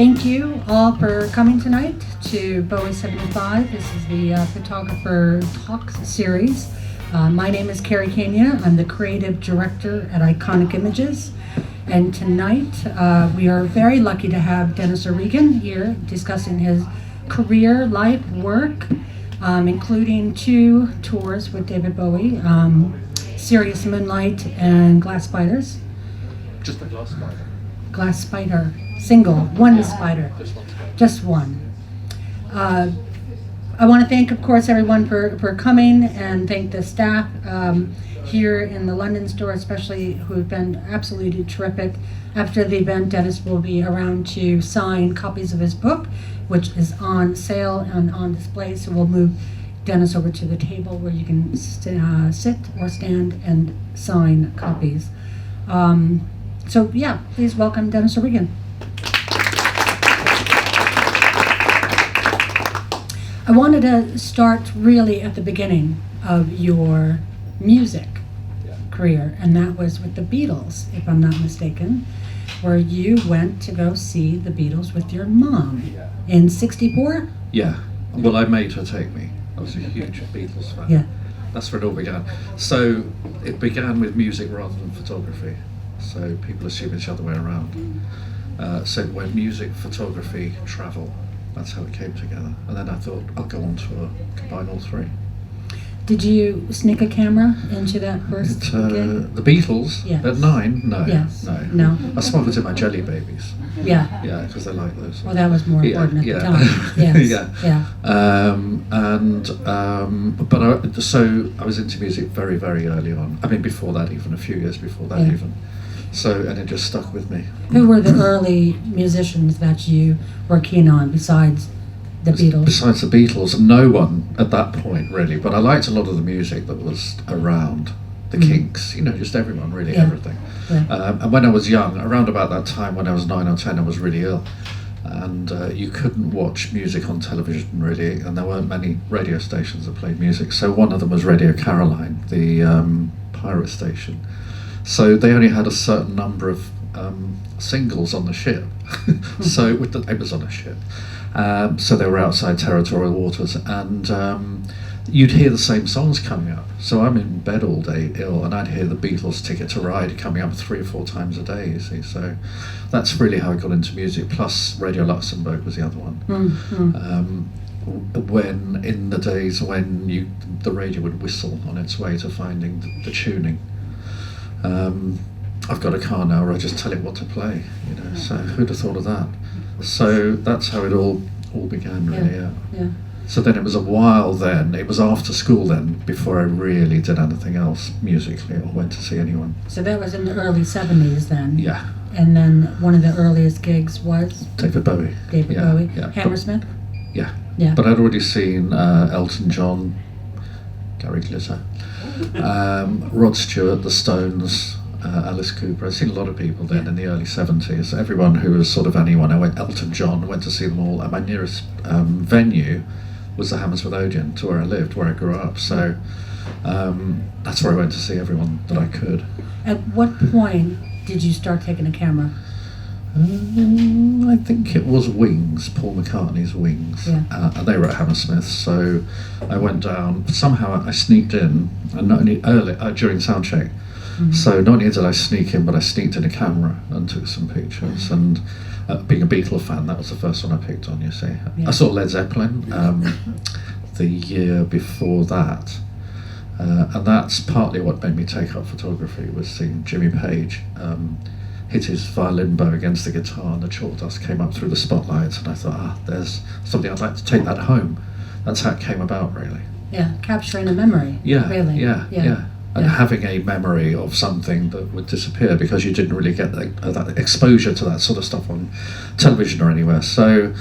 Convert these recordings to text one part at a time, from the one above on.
Thank you all for coming tonight to Bowie 75. This is the Photographer Talks series. My name is Carrie Kania. I'm the creative director at Iconic Images. And tonight we are very lucky to have Denis O'Regan here discussing his career, life, work, including 2 tours with David Bowie, Serious Moonlight and Glass Spiders. Just a glass spider. Glass Spider. Single. One spider. Just one. I want to thank, of course, everyone for coming, and thank the staff here in the London store, especially, who have been absolutely terrific. After the event, Denis will be around to sign copies of his book, which is on sale and on display. So we'll move Denis over to the table where you can sit or stand and sign copies. So yeah, please welcome Denis O'Regan. I wanted to start really at the beginning of your music career, and that was with the Beatles, if I'm not mistaken, where you went to go see the Beatles with your mom in '64? Yeah, well, I made her take me. I was a huge Beatles fan. Yeah. That's where it all began. So it began with music rather than photography. So people assume it's the other way around. So it went music, photography, travel. That's how it came together. And then I thought, I'll go on tour, combine all 3. Did you sneak a camera into that first gig? The Beatles? Yes. At 9? No. Yes. No. I smuggled in my Jelly Babies. Yeah. Yeah, because they like those. Well, that was more important at the time. Yes. But so I was into music very, very early on. I mean, before that even, a few years before that even. So, and it just stuck with me. Who were the early musicians that you were keen on besides the Beatles? Besides the Beatles, no one at that point really, but I liked a lot of the music that was around. The Kinks, just everyone, really, everything. Yeah. And when I was young, around about that time when I was 9 or 10, I was really ill. And you couldn't watch music on television really, and there weren't many radio stations that played music. So one of them was Radio Caroline, the pirate station. So they only had a certain number of singles on the ship. So it was on a ship. So they were outside territorial waters, and you'd hear the same songs coming up. So I'm in bed all day ill, and I'd hear the Beatles' Ticket to Ride coming up 3 or 4 times a day, you see. So that's really how I got into music, plus Radio Luxembourg was the other one. When in the days when the radio would whistle on its way to finding the tuning. I've got a car now where I just tell it what to play, so who'd have thought of that? So that's how it all began, really, yeah. So then it was a while then, it was after school then, before I really did anything else musically or went to see anyone. So that was in the early 70s then? Yeah. And then one of the earliest gigs was? David Bowie. Bowie. Yeah. Hammersmith? Yeah. Yeah. But I'd already seen Elton John, Gary Glitter, Rod Stewart, The Stones, Alice Cooper. I'd seen a lot of people then in the early 70s. Everyone who was sort of anyone. I went Elton John, went to see them all. And my nearest venue was the Hammersmith Odeon, to where I lived, where I grew up. So that's where I went to see everyone that I could. At what point did you start taking a camera? I think it was Wings, Paul McCartney's Wings, and they were at Hammersmith. So I went down. Somehow I sneaked in, and not only early during soundcheck. So not only did I sneak in, but I sneaked in a camera and took some pictures. And being a Beatle fan, that was the first one I picked on. You see, I saw Led Zeppelin the year before that, and that's partly what made me take up photography. Was seeing Jimmy Page hit his violin bow against the guitar, and the chalk dust came up through the spotlights, and I thought, there's something I'd like to take that home. That's how it came about, really. Yeah, capturing a memory. Yeah, really. Yeah. And having a memory of something that would disappear because you didn't really get that exposure to that sort of stuff on television or anywhere. So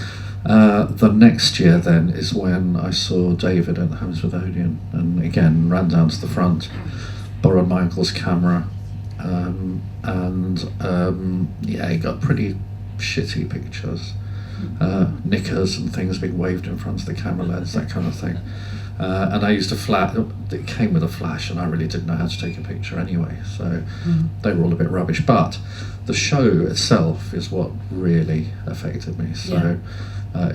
the next year then is when I saw David at the Hammersmith Odeon, and again ran down to the front, borrowed my uncle's camera, he got pretty shitty pictures, knickers and things being waved in front of the camera lens, that kind of thing. And I used a flash. It came with a flash, and I really didn't know how to take a picture anyway. So they were all a bit rubbish. But the show itself is what really affected me. So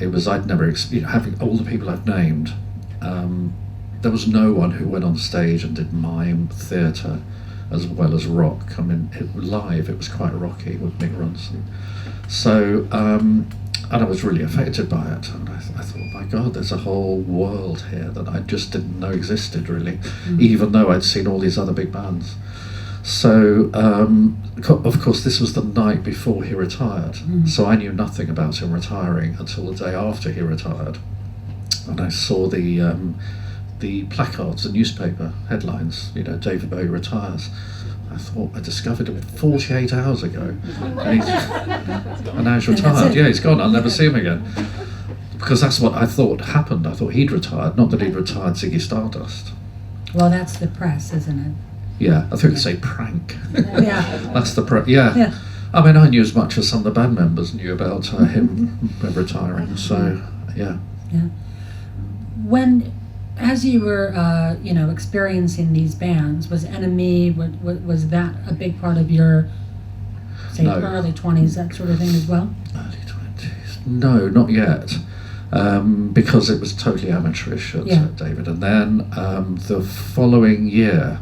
it was, I'd never, having all the people I've named, there was no one who went on stage and did mime theatre as well as rock. I mean, live it was quite rocky with Mick Ronson. So, and I was really affected by it. And I thought, my God, there's a whole world here that I just didn't know existed, really, even though I'd seen all these other big bands. So, of course, this was the night before he retired. So I knew nothing about him retiring until the day after he retired. And I saw the placards, the newspaper headlines, David Bowie retires. I thought, I discovered him 48 hours ago. And now he's retired. Yeah, he's gone. I'll never see him again. Because that's what I thought happened. I thought he'd retired, not that he'd retired Ziggy Stardust. Well, that's the press, isn't it? Yeah, I think it'd say prank. Yeah. That's the press. Yeah. I mean, I knew as much as some of the band members knew about him retiring. So, yeah. When, as you were, experiencing these bands, was Enemy, was that a big part of your, say, early 20s, that sort of thing as well? Early 20s? No, not yet. Because it was totally amateurish at David. And then the following year,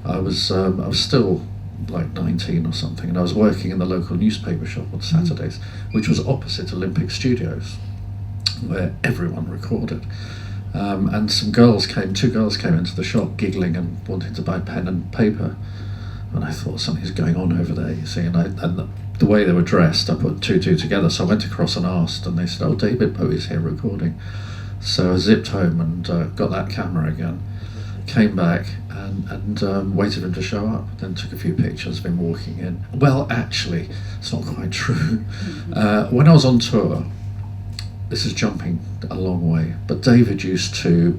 I was still like 19 or something, and I was working in the local newspaper shop on Saturdays, which was opposite Olympic Studios, where everyone recorded. And two girls came into the shop giggling and wanting to buy pen and paper. And I thought, something's going on over there, you see. And the way they were dressed, I put two together. So I went across and asked, and they said, "Oh, David Bowie's here recording." So I zipped home and got that camera again, came back and waited for him to show up. Then took a few pictures of him walking in. Well, actually, it's not quite true. When I was on tour, this is jumping a long way, but David used to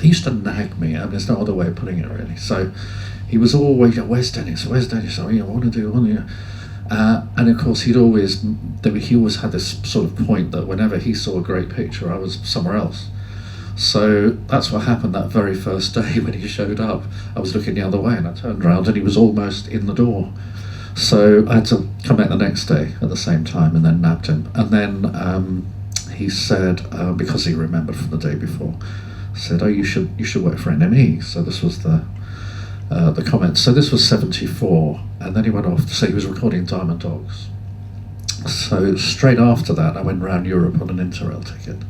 nag me. I mean, there's no other way of putting it, really. So he was always, "Where's Dennis? Where's Dennis? Oh, I want to do one." And of course, he always had this sort of point that whenever he saw a great picture, I was somewhere else. So that's what happened that very first day when he showed up. I was looking the other way, and I turned around, and he was almost in the door. So I had to come back the next day at the same time and then nabbed him. And then he said, because he remembered from the day before, said, "Oh, you should work for NME." So this was the comment. So this was 74, and then he went off to say he was recording Diamond Dogs. So straight after that, I went around Europe on an Interrail ticket,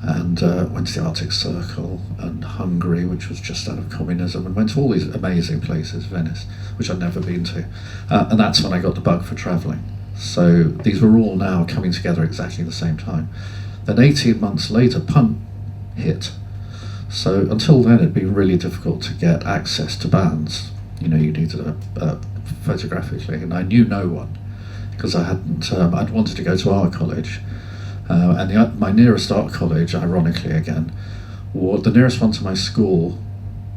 and went to the Arctic Circle and Hungary, which was just out of communism, and went to all these amazing places, Venice, which I'd never been to. And that's when I got the bug for travelling. So these were all now coming together exactly the same time. Then 18 months later, punk hit. So until then, it'd been really difficult to get access to bands. You needed photographically, and I knew no one, because I hadn't. I'd wanted to go to art college. And my nearest art college, ironically again, the nearest one to my school,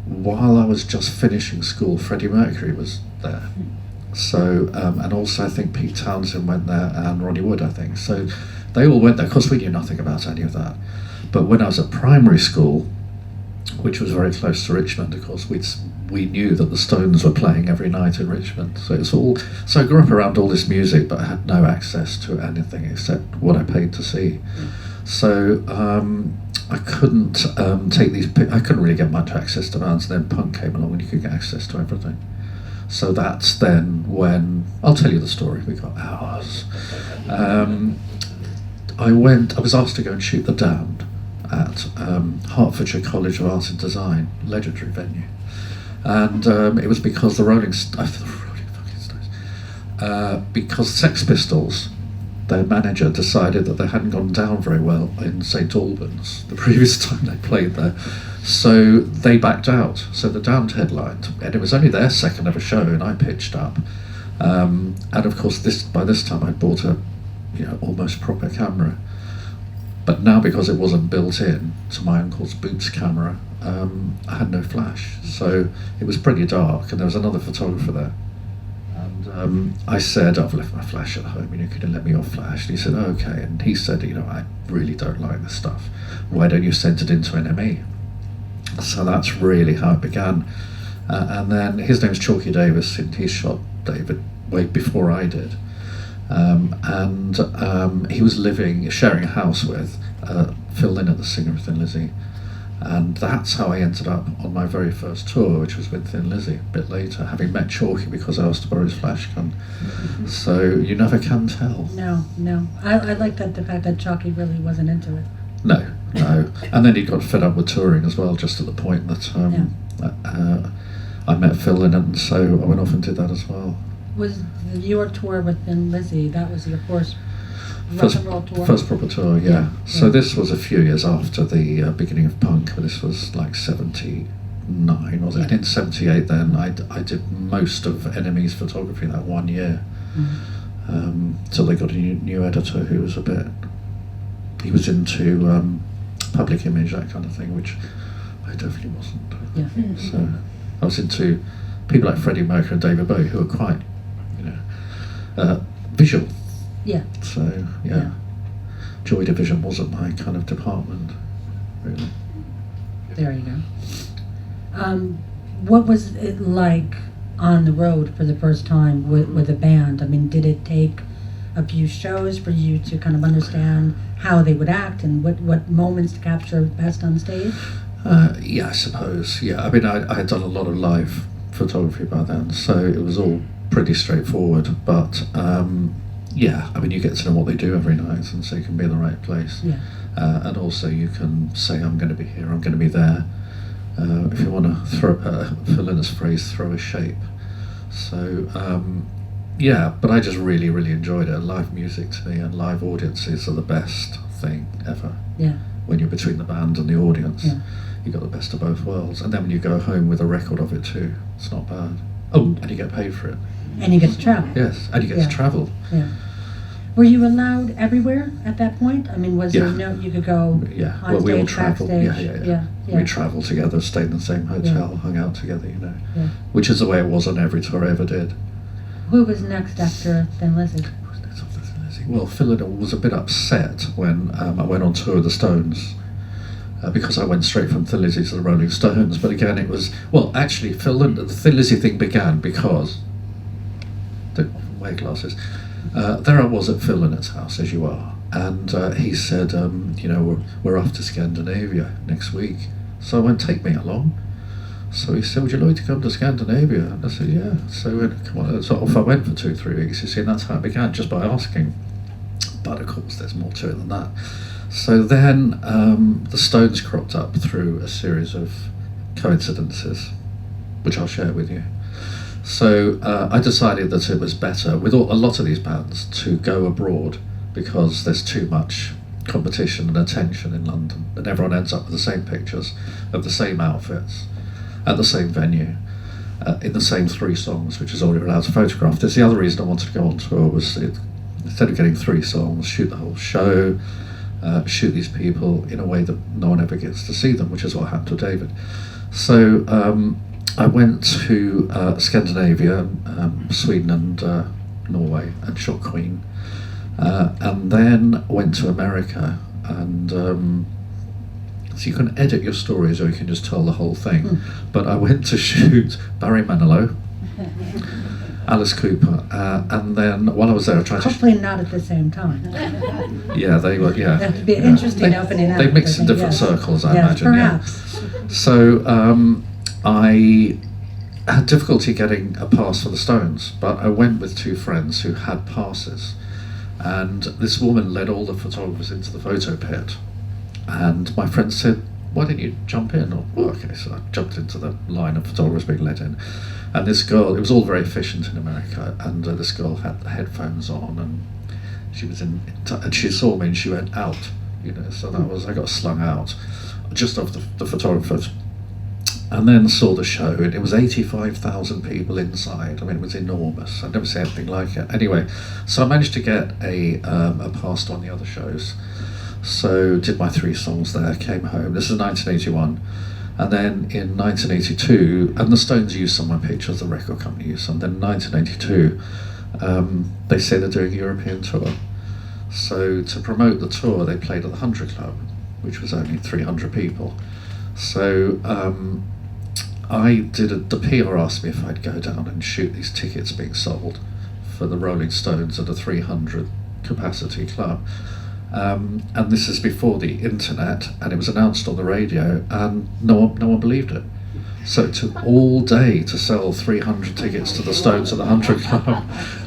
while I was just finishing school, Freddie Mercury was there. So, and also I think Pete Townsend went there, and Ronnie Wood, I think. So they all went there. Of course, we knew nothing about any of that. But when I was at primary school, which was very close to Richmond, of course, we knew that the Stones were playing every night in Richmond. So it's all. So I grew up around all this music, but I had no access to anything except what I paid to see. So I couldn't take these. I couldn't really get much access to bands. And then punk came along, and you could get access to everything. So that's then when I'll tell you the story. We got hours. I was asked to go and shoot The Damned at Hertfordshire College of Art and Design, legendary venue. And it was because because Sex Pistols, their manager decided that they hadn't gone down very well in St Albans the previous time they played there. So they backed out. So The Damned headlined, and it was only their second ever show, and I pitched up. And of course, by this time I'd bought a almost proper camera. But now, because it wasn't built in to my uncle's Boots camera, I had no flash. So it was pretty dark, and there was another photographer there. And I said, "I've left my flash at home, could you let me off flash?" And he said, "Okay." And he said, I really don't like this stuff. Why don't you send it into NME? So that's really how it began. And then his name's Chalky Davis, and he shot David way before I did. He was sharing a house with Phil Lynott, the singer of Thin Lizzy. And that's how I ended up on my very first tour, which was with Thin Lizzy, a bit later, having met Chalky because I asked to borrow his flash gun. So you never can tell. No. I like the fact that Chalky really wasn't into it. No. And then he got fed up with touring as well, just at the point that I met Phil Lynott, and so I went off and did that as well. Was your tour with Thin Lizzy, that was your first rock and roll tour? First proper tour, yeah. So this was a few years after the beginning of punk, but this was like 79, wasn't it? In 78 then, I did most of NME's photography that 1 year. Till they got a new editor who was he was into public image, that kind of thing, which I definitely wasn't. Yeah. So I was into people like Freddie Mercury and David Bowie, who were quite, visual. Yeah. So Joy Division wasn't my kind of department, really. There you go. What was it like on the road for the first time with a band? I mean, did it take a few shows for you to kind of understand how they would act and what moments to capture best on stage? Yeah, I suppose. Yeah, I mean, I had done a lot of live photography by then, so it was all pretty straightforward. But yeah, I mean, you get to know what they do every night, and so you can be in the right place. Yeah. And also you can say, I'm going to be here, I'm going to be there. If you want to throw, Phil Lynnott's phrase, throw a shape. So, yeah, but I just really, really enjoyed it. Live music to me and live audiences are the best thing ever. Yeah. When you're between the band and the audience, you got the best of both worlds. And then when you go home with a record of it too, it's not bad. Oh, and you get paid for it. And you get to travel. Yes, and you get to travel. Yeah. Were you allowed everywhere at that point? I mean, was there you could go on stage, we all travelled. backstage? Yeah. We travelled together, stayed in the same hotel, hung out together, which is the way it was on every tour I ever did. Who was next after Thin Lizzy? Well, Phil Lynott was a bit upset when I went on tour with the Stones, because I went straight from Thin Lizzy to the Rolling Stones. But again, it was, actually, the Thin Lizzy thing began because, don't wear glasses, there I was at Phil Lynnott's house, as you are, and he said, we're off to Scandinavia next week. So I went, take me along. So he said, would you like to come to Scandinavia? And I said, yeah. So come on. So off I went for 2-3 weeks, you see, and that's how it began, just by asking. But of course, there's more to it than that. So then the Stones cropped up through a series of coincidences, which I'll share with you. So I decided that it was better, with a lot of these bands, to go abroad because there's too much competition and attention in London, and everyone ends up with the same pictures of the same outfits at the same venue, in the same 3 songs, which is all you're allowed to photograph. That's the other reason I wanted to go on tour, was instead of getting 3 songs, shoot the whole show, shoot these people in a way that no one ever gets to see them, which is what happened to David. So I went to Scandinavia, Sweden and Norway, and shot Queen, and then went to America, and so you can edit your stories or you can just tell the whole thing. But I went to shoot Barry Manilow, Alice Cooper, and then while I was there I tried Hopefully not at the same time. Yeah, they were, yeah. That'd be an interesting opening up. They mixed in different circles, I imagine. Perhaps. Yeah. So I had difficulty getting a pass for the Stones, but I went with 2 friends who had passes, and this woman led all the photographers into the photo pit, and my friend said, why didn't you jump in? Okay, so I jumped into the line of photographers being let in, and this girl, it was all very efficient in America, and this girl had the headphones on, and she was and she saw me and she went out, so that was, I got slung out just off the photographers. And then saw the show, and it was 85,000 people inside. I mean, it was enormous. I'd never seen anything like it. Anyway, so I managed to get a pass to one of the other shows. So did my 3 songs there, came home. This is 1981. And then in 1982, and the Stones used some of my pictures, the record company used some. Then in 1982, they say they're doing a European tour. So to promote the tour, they played at the 100 Club, which was only 300 people. So the PR asked me if I'd go down and shoot these tickets being sold for the Rolling Stones at a 300 capacity club. And this is before the internet, and it was announced on the radio, and no one believed it. So it took all day to sell 300 tickets to the Stones at the 100 Club.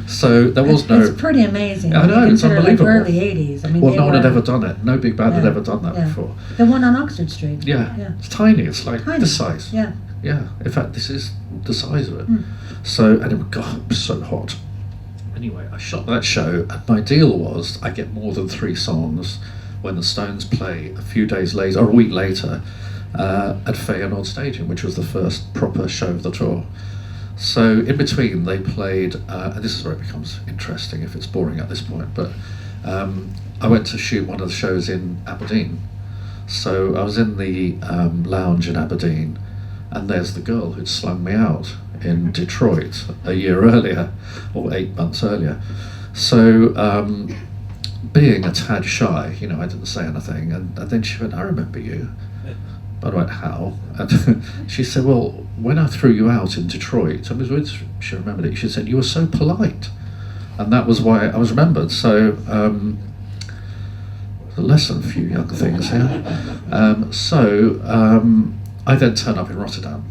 So there was no... It's pretty amazing. I know, it's unbelievable. Like early 80s. I mean, well, no one had ever done it. No big band had ever done that before. The one on Oxford Street. Yeah. It's tiny. It's like this size. Yeah. Yeah. In fact, this is the size of it. So, and it was so hot. Anyway, I shot that show, and my deal was I get more than 3 songs when the Stones play a few days later, or a week later, at Feyenoord Stadium, which was the first proper show of the tour. So in between they played, and this is where it becomes interesting if it's boring at this point, but I went to shoot one of the shows in Aberdeen. So I was in the lounge in Aberdeen, and there's the girl who'd slung me out in Detroit a year earlier, or 8 months earlier. So being a tad shy, I didn't say anything, and then she went, "I remember you." I went, "How?" And she said, "Well, when I threw you out in Detroit," she remembered it, she said, "You were so polite." And that was why I was remembered. So, a lesson for you young things here. I then turn up in Rotterdam,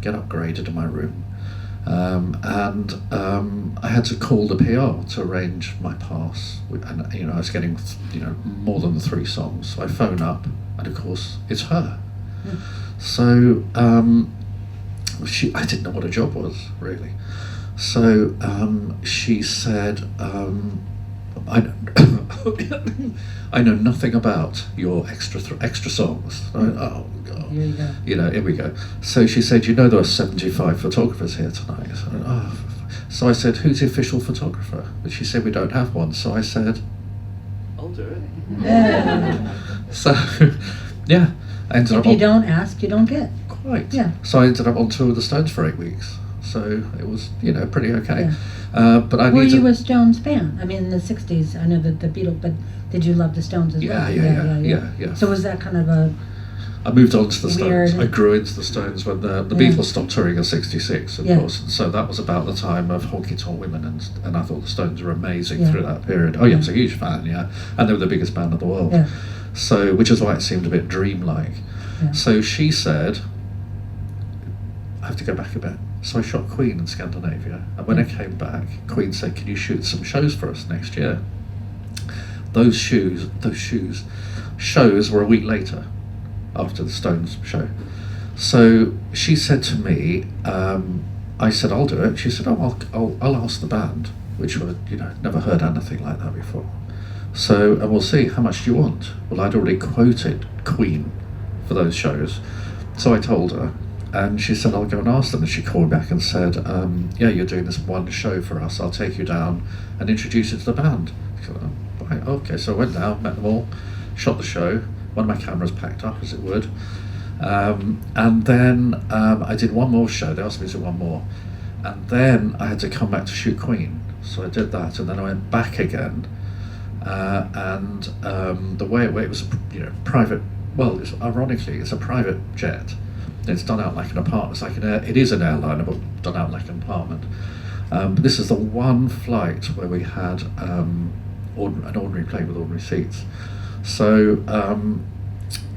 get upgraded in my room, and I had to call the PR to arrange my pass. And I was getting more than the 3 songs. So I phone up, and of course it's her. So I didn't know what a job was, really. So she said, I know nothing about your extra songs. I went, "Oh God." Here you go. Here we go. So she said, there are 75 photographers here tonight. So I went, "Oh." So I said, "Who's the official photographer?" But she said, "We don't have one." So I said, "I'll do it." Yeah. So, yeah. If you don't ask, you don't get. Quite. Yeah. So I ended up on tour with the Stones for 8 weeks. So it was, pretty okay. Yeah. But I Were you a Stones fan? I mean, in the 60s, I know that the Beatles, but did you love the Stones as well? Yeah. So was that kind of a... I moved on to the Stones. Weird. I grew into the Stones when the Beatles stopped touring in '66, of course. And so that was about the time of Honky Tonk Women, and I thought the Stones were amazing through that period. Oh yeah, I was a huge fan, and they were the biggest band in the world. Yeah. So, which is why it seemed a bit dreamlike. Yeah. So she said, I have to go back a bit. So I shot Queen in Scandinavia, and when I came back, Queen said, "Can you shoot some shows for us next year?" Those shows were a week later, after the Stones show. So she said to me, I said, "I'll do it." She said, I'll ask the band," which were, never heard anything like that before. So, and we'll see, how much do you want? Well, I'd already quoted Queen for those shows. So I told her, and she said, "I'll go and ask them." And she called back and said, "Yeah, you're doing this one show for us. I'll take you down and introduce you to the band." I said, "Oh, right, okay." So I went down, met them all, shot the show. One of my cameras packed up, as it would. And then I did one more show. They asked me to do one more. And then I had to come back to shoot Queen. So I did that, and then I went back again. The way it was, private. Well, ironically, it's a private jet. It's done out like an apartment. It is an airliner, but done out like an apartment. But this is the one flight where we had an ordinary plane with ordinary seats. So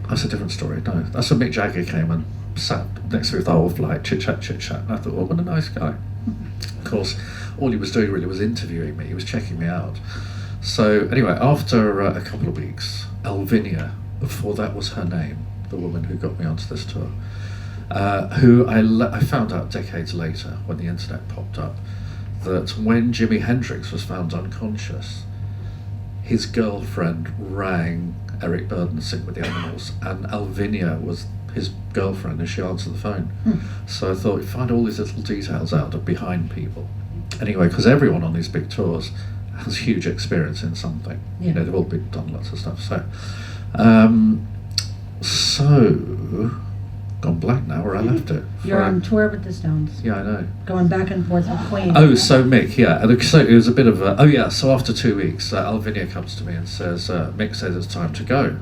that's a different story. No, that's when Mick Jagger came and sat next to me the whole flight, chit chat. And I thought, "Oh, what a nice guy." Of course, all he was doing really was interviewing me. He was checking me out. So anyway, after a couple of weeks, Alvinia, before that was her name, the woman who got me onto this tour, who I found out decades later when the internet popped up, that when Jimi Hendrix was found unconscious, his girlfriend rang Eric Burdensing with the Animals, and Alvinia was his girlfriend as she answered the phone. So I thought, find all these little details out of behind people. Anyway, because everyone on these big tours has huge experience in something. They've all done lots of stuff. So gone blank now where I left it. You're on tour with the Stones. Yeah, I know. Going back and forth with Queen. Oh, so Mick, yeah. And so it was a bit of a... Oh, yeah, so after 2 weeks, Alvinia comes to me and says, Mick says it's time to go.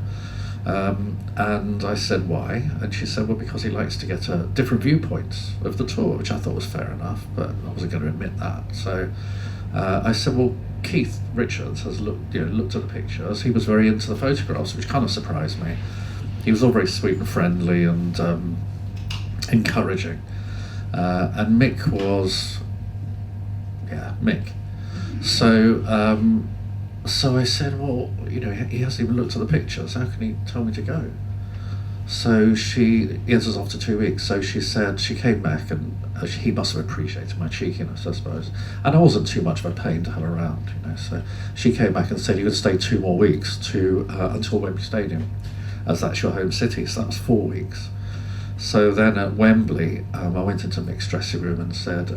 And I said, why? And she said, well, because he likes to get different viewpoints of the tour, which I thought was fair enough, but I wasn't going to admit that. So I said, well, Keith Richards has looked at the pictures. He was very into the photographs, which kind of surprised me. He was all very sweet and friendly and encouraging. And Mick was, Mick. So I said, well, he hasn't even looked at the pictures. How can he tell me to go? So this was after 2 weeks. So she said she came back and he must have appreciated my cheekiness, I suppose. And I wasn't too much of a pain to have around, So she came back and said, you're going to stay 2 more weeks until Wembley Stadium, as that's your home city. So that was 4 weeks. So then at Wembley, I went into Mick's dressing room and said,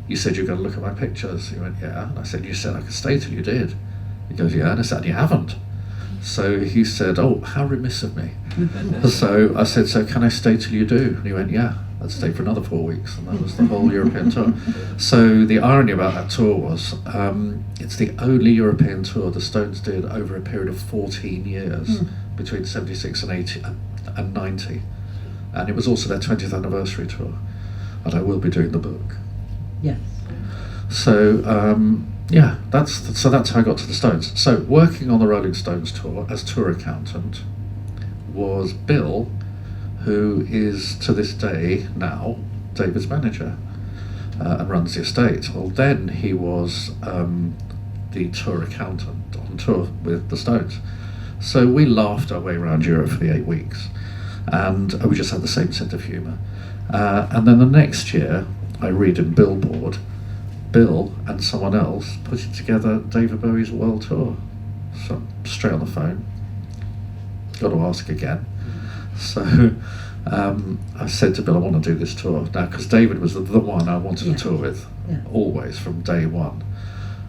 you said you're going to look at my pictures. He went, yeah. And I said, you said I could stay till you did. He goes, yeah. And I said, you haven't. So he said, oh, how remiss of me. So I said, so can I stay till you do? And he went, yeah. I'd stay for another 4 weeks. And that was the whole European tour. So the irony about that tour was, it's the only European tour the Stones did over a period of 14 years, between 76 and 80 and 90. And it was also their 20th anniversary tour. And I will be doing the book. Yes. So that's how I got to the Stones. So working on the Rolling Stones tour as tour accountant was Bill, who is to this day now David's manager and runs the estate. Well, then he was the tour accountant on tour with the Stones. So we laughed our way around Europe for the 8 weeks, and we just had the same sense of humour. And then the next year, I read in Billboard, Bill and someone else putting together David Bowie's world tour. So straight on the phone, got to ask again. So I said to Bill, I want to do this tour now, because David was the one I wanted to tour with, always from day one.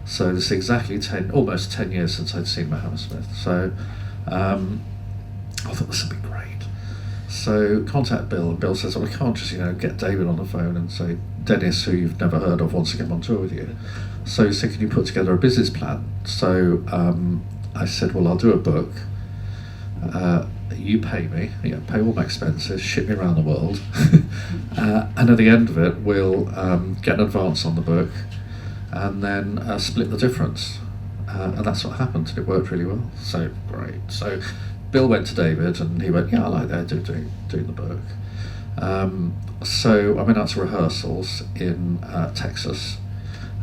So this is exactly almost 10 years since I'd seen Hammersmith. So I thought this would be great. So contact Bill, and Bill says, well, I can't just get David on the phone and say, Denis, who you've never heard of, wants to come on tour with you. So he said, can you put together a business plan? So I said, well, I'll do a book. You pay me, pay all my expenses, ship me around the world. And at the end of it, we'll get an advance on the book and then split the difference. And that's what happened. It worked really well. So great. So Bill went to David and he went, yeah, I like that, doing the book. So I went out to rehearsals in Texas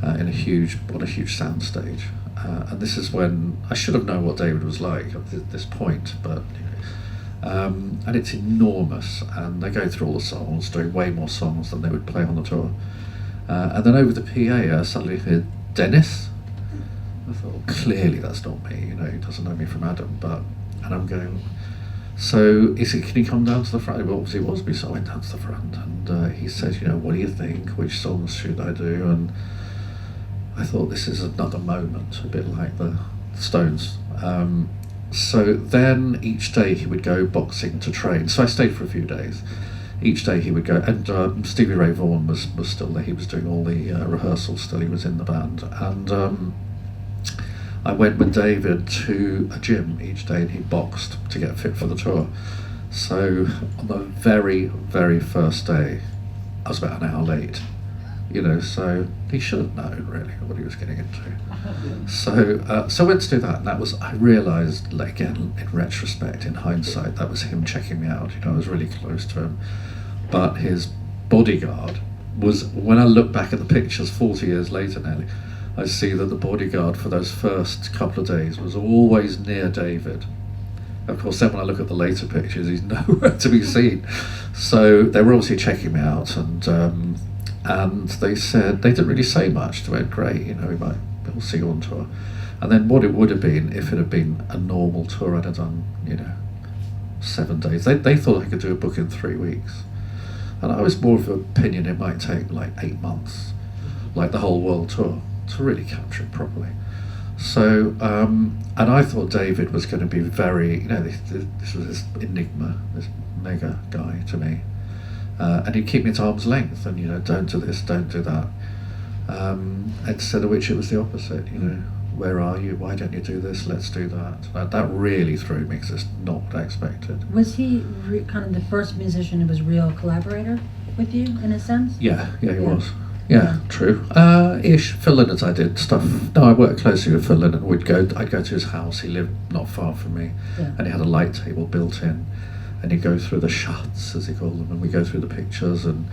on a huge soundstage. And this is when I should have known what David was like at this point, but and it's enormous, and they go through all the songs, doing way more songs than they would play on the tour. And then over the PA, I suddenly heard Denis. I thought, clearly that's not me, he doesn't know me from Adam, and I'm going, so he said, can you come down to the front? Well, obviously it was me, so I went down to the front, and he said, what do you think? Which songs should I do? And I thought, this is another moment, a bit like the Stones. So then each day he would go boxing to train. So I stayed for a few days. Each day he would go, and Stevie Ray Vaughan was still there. He was doing all the rehearsals still. He was in the band. And I went with David to a gym each day, and he boxed to get fit for the tour. So on the very, very first day, I was about an hour late. So he should have known really what he was getting into. So I went to do that, and I realised, again, in retrospect, in hindsight, that was him checking me out. I was really close to him. But his bodyguard was, when I look back at the pictures 40 years later now, I see that the bodyguard for those first couple of days was always near David. Of course, then when I look at the later pictures, he's nowhere to be seen. So they were obviously checking me out, and they said, they didn't really say much. They went, great, we'll see you on tour. And then what it would have been if it had been a normal tour I'd have done, 7 days. They thought I could do a book in 3 weeks. And I was more of an opinion it might take like 8 months, like the whole world tour, to really capture it properly. So, and I thought David was going to be very, this was this enigma, this mega guy to me. And he'd keep me at arm's length and, don't do this, don't do that. Instead of which it was the opposite, where are you? Why don't you do this? Let's do that. That really threw me because it's not what I expected. Was he kind of the first musician who was real collaborator with you, in a sense? Yeah, he was. Yeah, true. Ish. Phil Lynott, I did stuff. No, I worked closely with Phil Lynott. I'd go to his house. He lived not far from me, and he had a light table built in, and he'd go through the shots, as he called them, and we go through the pictures. And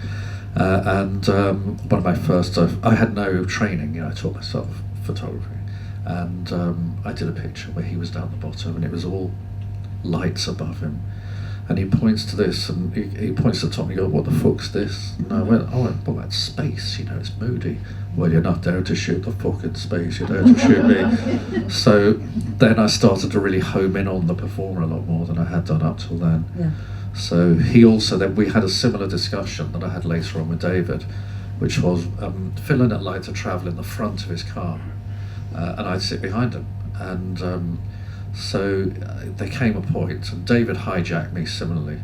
one of my first, I had no training. I taught myself photography, and I did a picture where he was down the bottom, and it was all lights above him. And he points to this, and he points to the top, and he goes, "What the fuck's this?" And I went, well, that's space, it's moody. Well, you're not there to shoot the fucking space, you're there to shoot me. So then I started to really home in on the performer a lot more than I had done up till then. Yeah. So he also, then we had a similar discussion that I had later on with David, which was Phil Lynott liked to travel in the front of his car, and I'd sit behind him. And so there came a point, and David hijacked me similarly,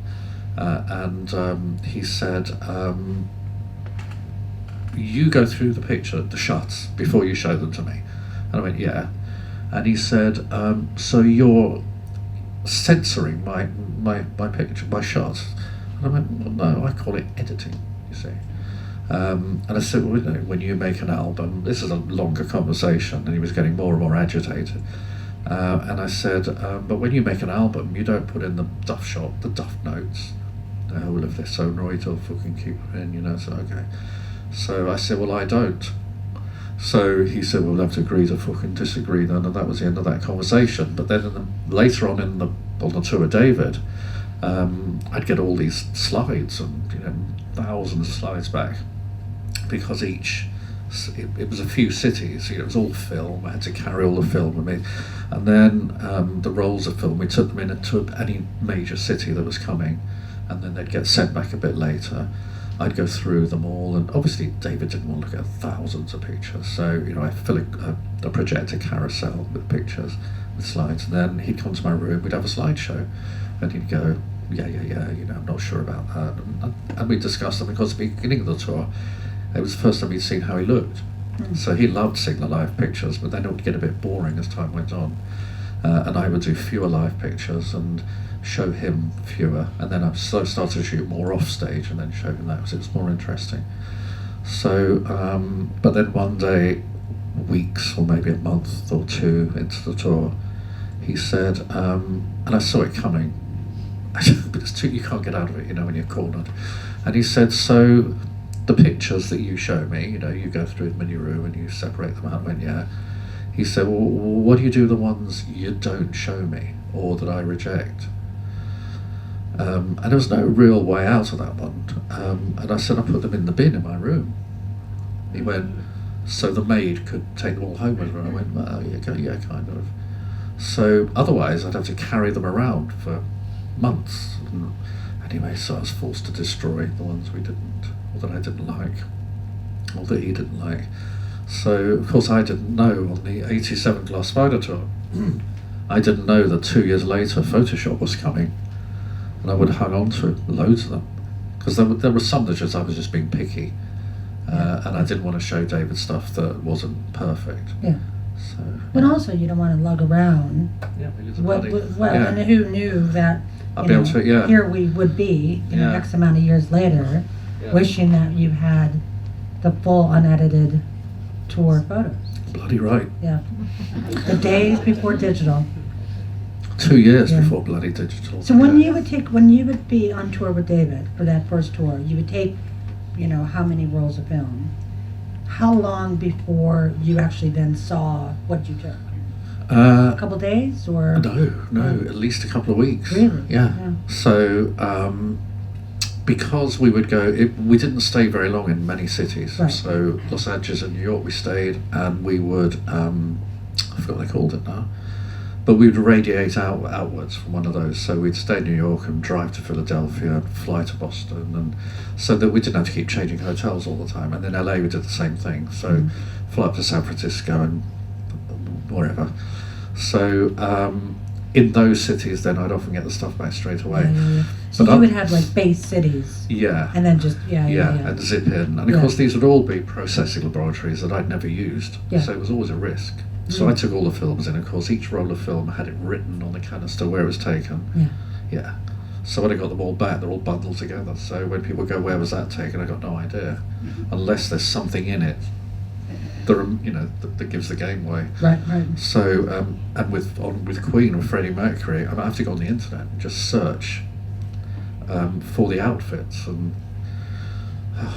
and he said, "You go through the shots before you show them to me." And I went, "Yeah." And he said, "So you're censoring my picture, my shots?" And I went, "Well, no, I call it editing, you see." And I said, "Well, when you make an album," this is a longer conversation, and he was getting more and more agitated. And I said, "But when you make an album, you don't put in the duff shot, the duff notes, the whole of this, so right, I'll fucking keep it in, so okay." So I said, "Well, I don't." So he said, "We'll have to agree to fucking disagree then," and that was the end of that conversation. But then later on on the tour with David, I'd get all these slides and thousands of slides back, because it was a few cities, it was all film, I had to carry all the film with me. And then the rolls of film, we took them into any major city that was coming, and then they'd get sent back a bit later. I'd go through them all, and obviously David didn't want to look at thousands of pictures, so I'd fill a projector carousel with pictures, with slides, and then he'd come to my room, we'd have a slideshow, and he'd go, yeah, I'm not sure about that, and we'd discuss them, because at the beginning of the tour, it was the first time he'd seen how he looked. So he loved seeing the live pictures, but then it would get a bit boring as time went on. And I would do fewer live pictures and show him fewer. And then I started to shoot more off stage and then show him that, because it was more interesting. So, but then one day, weeks or maybe a month or two into the tour, he said, and I saw it coming, but it's too, you can't get out of it, when you're cornered. And he said, "So, the pictures that you show me, you go through them in your room and you separate them out." I went, "Yeah." He said, "Well, what do you do with the ones you don't show me or that I reject?" And there was no real way out of that one. And I said, "I put them in the bin in my room." He went, "So the maid could take them all home with her?" And I went, "Well, yeah, kind of." So otherwise I'd have to carry them around for months. And anyway, so I was forced to destroy the ones we didn't, or that I didn't like, or that he didn't like. So, of course, I didn't know on the 87 Glass Spider tour, I didn't know that 2 years later Photoshop was coming, and I would have hung on to loads of them, because there were some that I was just being picky, and I didn't want to show David stuff that wasn't perfect. Yeah. So, but also you don't want to lug around. Yeah, And who knew that here we would be, X amount of years later, wishing that you had the full unedited tour photos. Bloody right. Yeah. The days before digital. 2 years before bloody digital. So when you would be on tour with David for that first tour, you would take, how many rolls of film? How long before you actually then saw what you took? A couple days or? No, at least a couple of weeks. Really? Yeah. So, because we would go, we didn't stay very long in many cities. Right. So Los Angeles and New York we stayed, and we would, I forgot what they called it now, but we would radiate outwards from one of those. So we'd stay in New York and drive to Philadelphia and fly to Boston, and so that we didn't have to keep changing hotels all the time. And in LA we did the same thing. So fly up to San Francisco and wherever. So in those cities, then I'd often get the stuff back straight away. Yeah. So But you would have like base cities. Yeah. And then just, And zip in. And of course, these would all be processing laboratories that I'd never used. Yeah. So it was always a risk. So I took all the films in. Of course, each roll of film had it written on the canister where it was taken. Yeah. So when I got them all back, they're all bundled together. So when people go, where was that taken? I got no idea. Unless there's something in it that gives the game away. Right. So and with Queen or Freddie Mercury, I have to go on the internet and just search for the outfits, and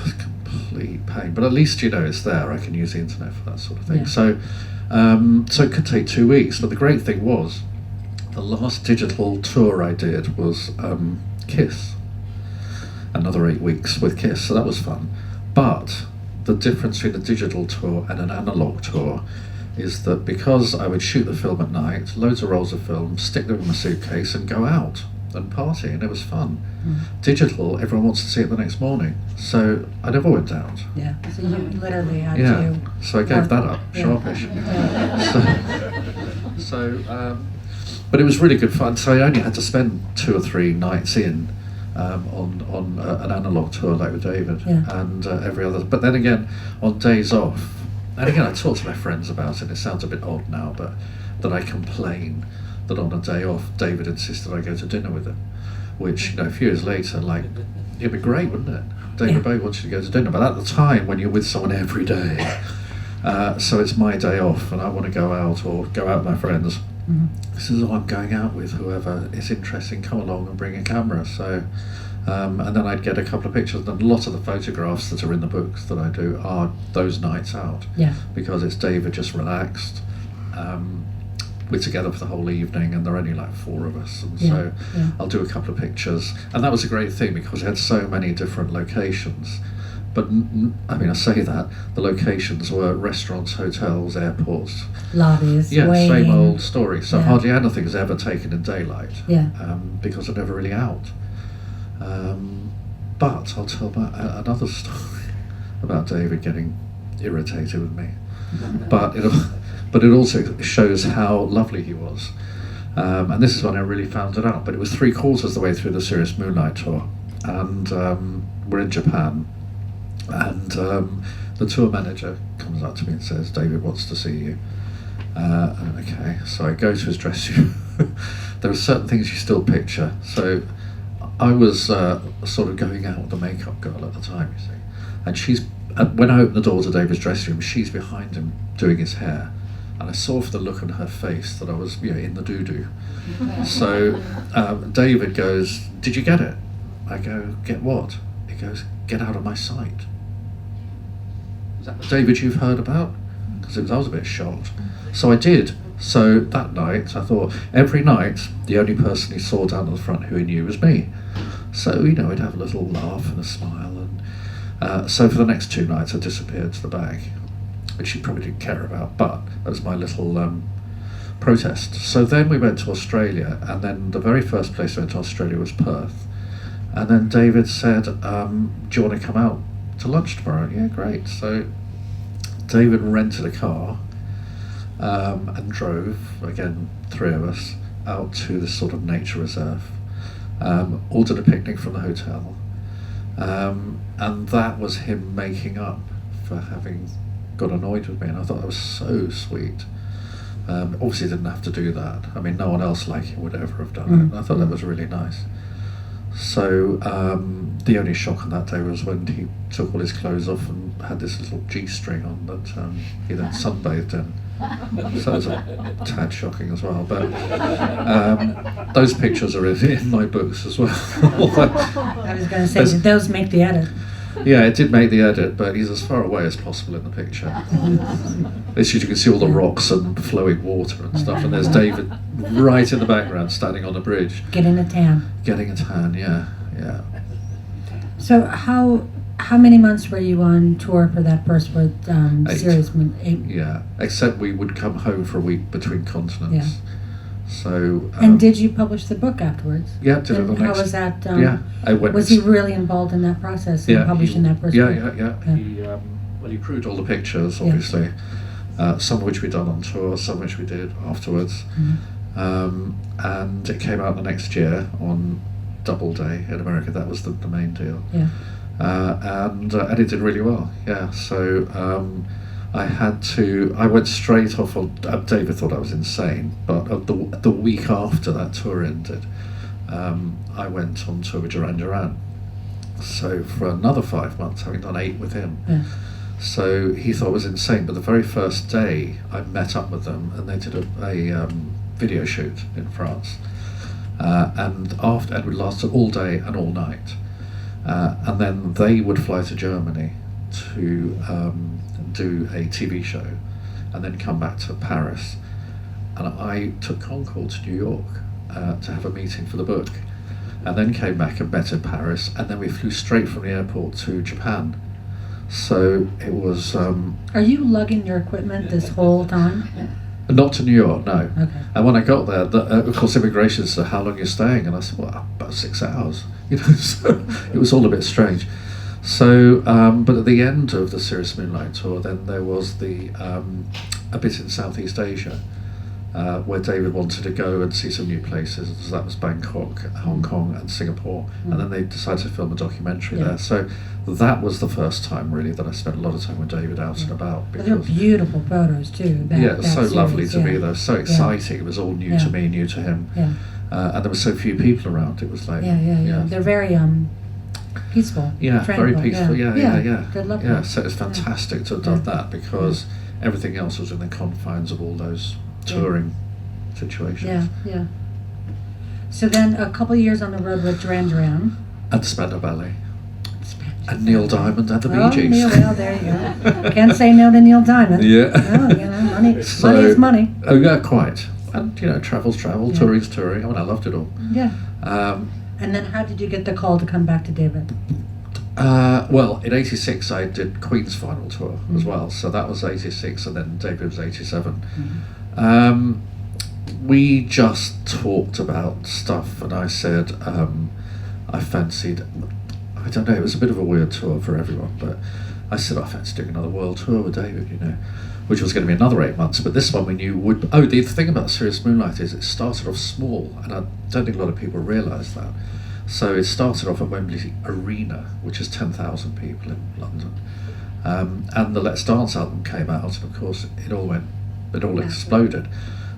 it's complete pain. But at least it's there. I can use the internet for that sort of thing. Yeah. So so it could take 2 weeks. But the great thing was, the last digital tour I did was Kiss. Another 8 weeks with Kiss, so that was fun. But the difference between a digital tour and an analog tour is that because I would shoot the film at night, loads of rolls of film, stick them in my suitcase and go out and party, and it was fun. Digital, everyone wants to see it the next morning, so I never went out. Yeah, so you literally had to... So I gave that up, sharpish. But it was really good fun, so I only had to spend 2 or 3 nights in on an analog tour like with David, and every other. But then again, on days off, and again I talk to my friends about it. It sounds a bit odd now, but that I complain that on a day off, David insisted I go to dinner with him, which a few years later, like, it'd be great, wouldn't it? David Bowie wants you to go to dinner, but at the time when you're with someone every day, so it's my day off and I want to go out or go out with my friends. This is I'm going out with whoever is interesting, come along and bring a camera. So and then I'd get a couple of pictures, and a lot of the photographs that are in the books that I do are those nights out, because it's David just relaxed. We're together for the whole evening and there are only like 4 of us, and so I'll do a couple of pictures, and that was a great thing because it had so many different locations. But I mean, I say that the locations were restaurants, hotels, airports, lobbies. Same old story. So hardly anything is ever taken in daylight. Because they're never really out. But I'll tell about another story about David getting irritated with me. But it also shows how lovely he was. And this is when I really found it out. But it was 3/4 of the way through the Serious Moonlight tour, and we're in Japan. And the tour manager comes up to me and says, David wants to see you. Okay, so I go to his dressing room. There are certain things you still picture. So I was sort of going out with the makeup girl at the time, you see. And when I opened the door to David's dressing room, she's behind him doing his hair. And I saw from the look on her face that I was in the doo-doo. So David goes, did you get it? I go, get what? He goes, get out of my sight. Is that the David you've heard about? Because I was a bit shocked. So I did. So that night, I thought, every night, the only person he saw down at the front who he knew was me. So, we'd have a little laugh and a smile. And so for the next 2 nights, I disappeared to the back, which he probably didn't care about, but that was my little protest. So then we went to Australia, and then the very first place we went to Australia was Perth. And then David said, do you want to come out to lunch tomorrow? Yeah, great. So David rented a car and drove, again, 3 of us, out to this sort of nature reserve, ordered a picnic from the hotel, and that was him making up for having got annoyed with me, and I thought that was so sweet. Obviously didn't have to do that. I mean, no one else like him would ever have done it. I thought that was really nice. So the only shock on that day was when he took all his clothes off and had this little G-string on that he then sunbathed in. So it was a tad shocking as well. But those pictures are in my books as well. I was going to say, did those make the edit? Yeah, it did make the edit, but he's as far away as possible in the picture. At least you can see all the rocks and flowing water and stuff, and there's David right in the background standing on the bridge. Getting a tan, yeah. So how many months were you on tour for that first series? 8. Yeah, except we would come home for a week between continents. Yeah. So. And did you publish the book afterwards? Yeah, did it the next. How was that? I went. Was he really involved in that process in publishing that first book? Yeah. He proved all the pictures, obviously. some of which we'd done on tour, some of which we did afterwards. And it came out the next year on Doubleday in America. That was the main deal. Yeah. And it did really well. Yeah. So I went straight off on. David thought I was insane, but the week after that tour ended, I went on tour with Duran Duran. So for another 5 months, having done 8 with him. Yeah. So he thought it was insane. But the very first day, I met up with them, and they did a video shoot in France. And it would last all day and all night. And then they would fly to Germany to do a TV show, and then come back to Paris. And I took Concorde to New York to have a meeting for the book, and then came back and met in Paris, and then we flew straight from the airport to Japan. So it was... Are you lugging your equipment this whole time? Not to New York, no. Okay. And when I got there, of course, immigration said, "How long are you staying?" And I said, "Well, about 6 hours." So it was all a bit strange. So, but at the end of the Cirrus Moonlight tour, then there was a bit in Southeast Asia, where David wanted to go and see some new places. So that was Bangkok, Hong Kong, and Singapore. And then they decided to film a documentary there. So that was the first time, really, that I spent a lot of time with David out and about. But they're beautiful photos too. It was so lovely to be there. So exciting. It was all new to me, new to him. Yeah. And there were so few people around. It was like They're very peaceful. Yeah, tranquil. very peaceful. Yeah. They're lovely. Yeah, so it was fantastic to have done that, because everything else was in the confines of all those touring situations. Yeah. So then a couple of years on the road with Duran Duran. And the Spandau Ballet. And Neil Diamond and the Bee Gees. Neil, well, there you go. Can't say no to Neil Diamond. Yeah. Money is money. Oh, yeah, quite. And, travel's travel, touring's touring. I mean, I loved it all. Yeah. And then how did you get the call to come back to David? Well, in '86 I did Queen's final tour as well, so that was '86, and then David was '87. We just talked about stuff, and I said I fancied, I don't know, it was a bit of a weird tour for everyone, but I said I fancied doing another world tour with David, which was going to be another 8 months, but this one we knew would... Oh, the thing about Cirrus Moonlight is it started off small, and I don't think a lot of people realise that. So it started off at Wembley Arena, which is 10,000 people in London. And the Let's Dance album came out, and of course it all exploded.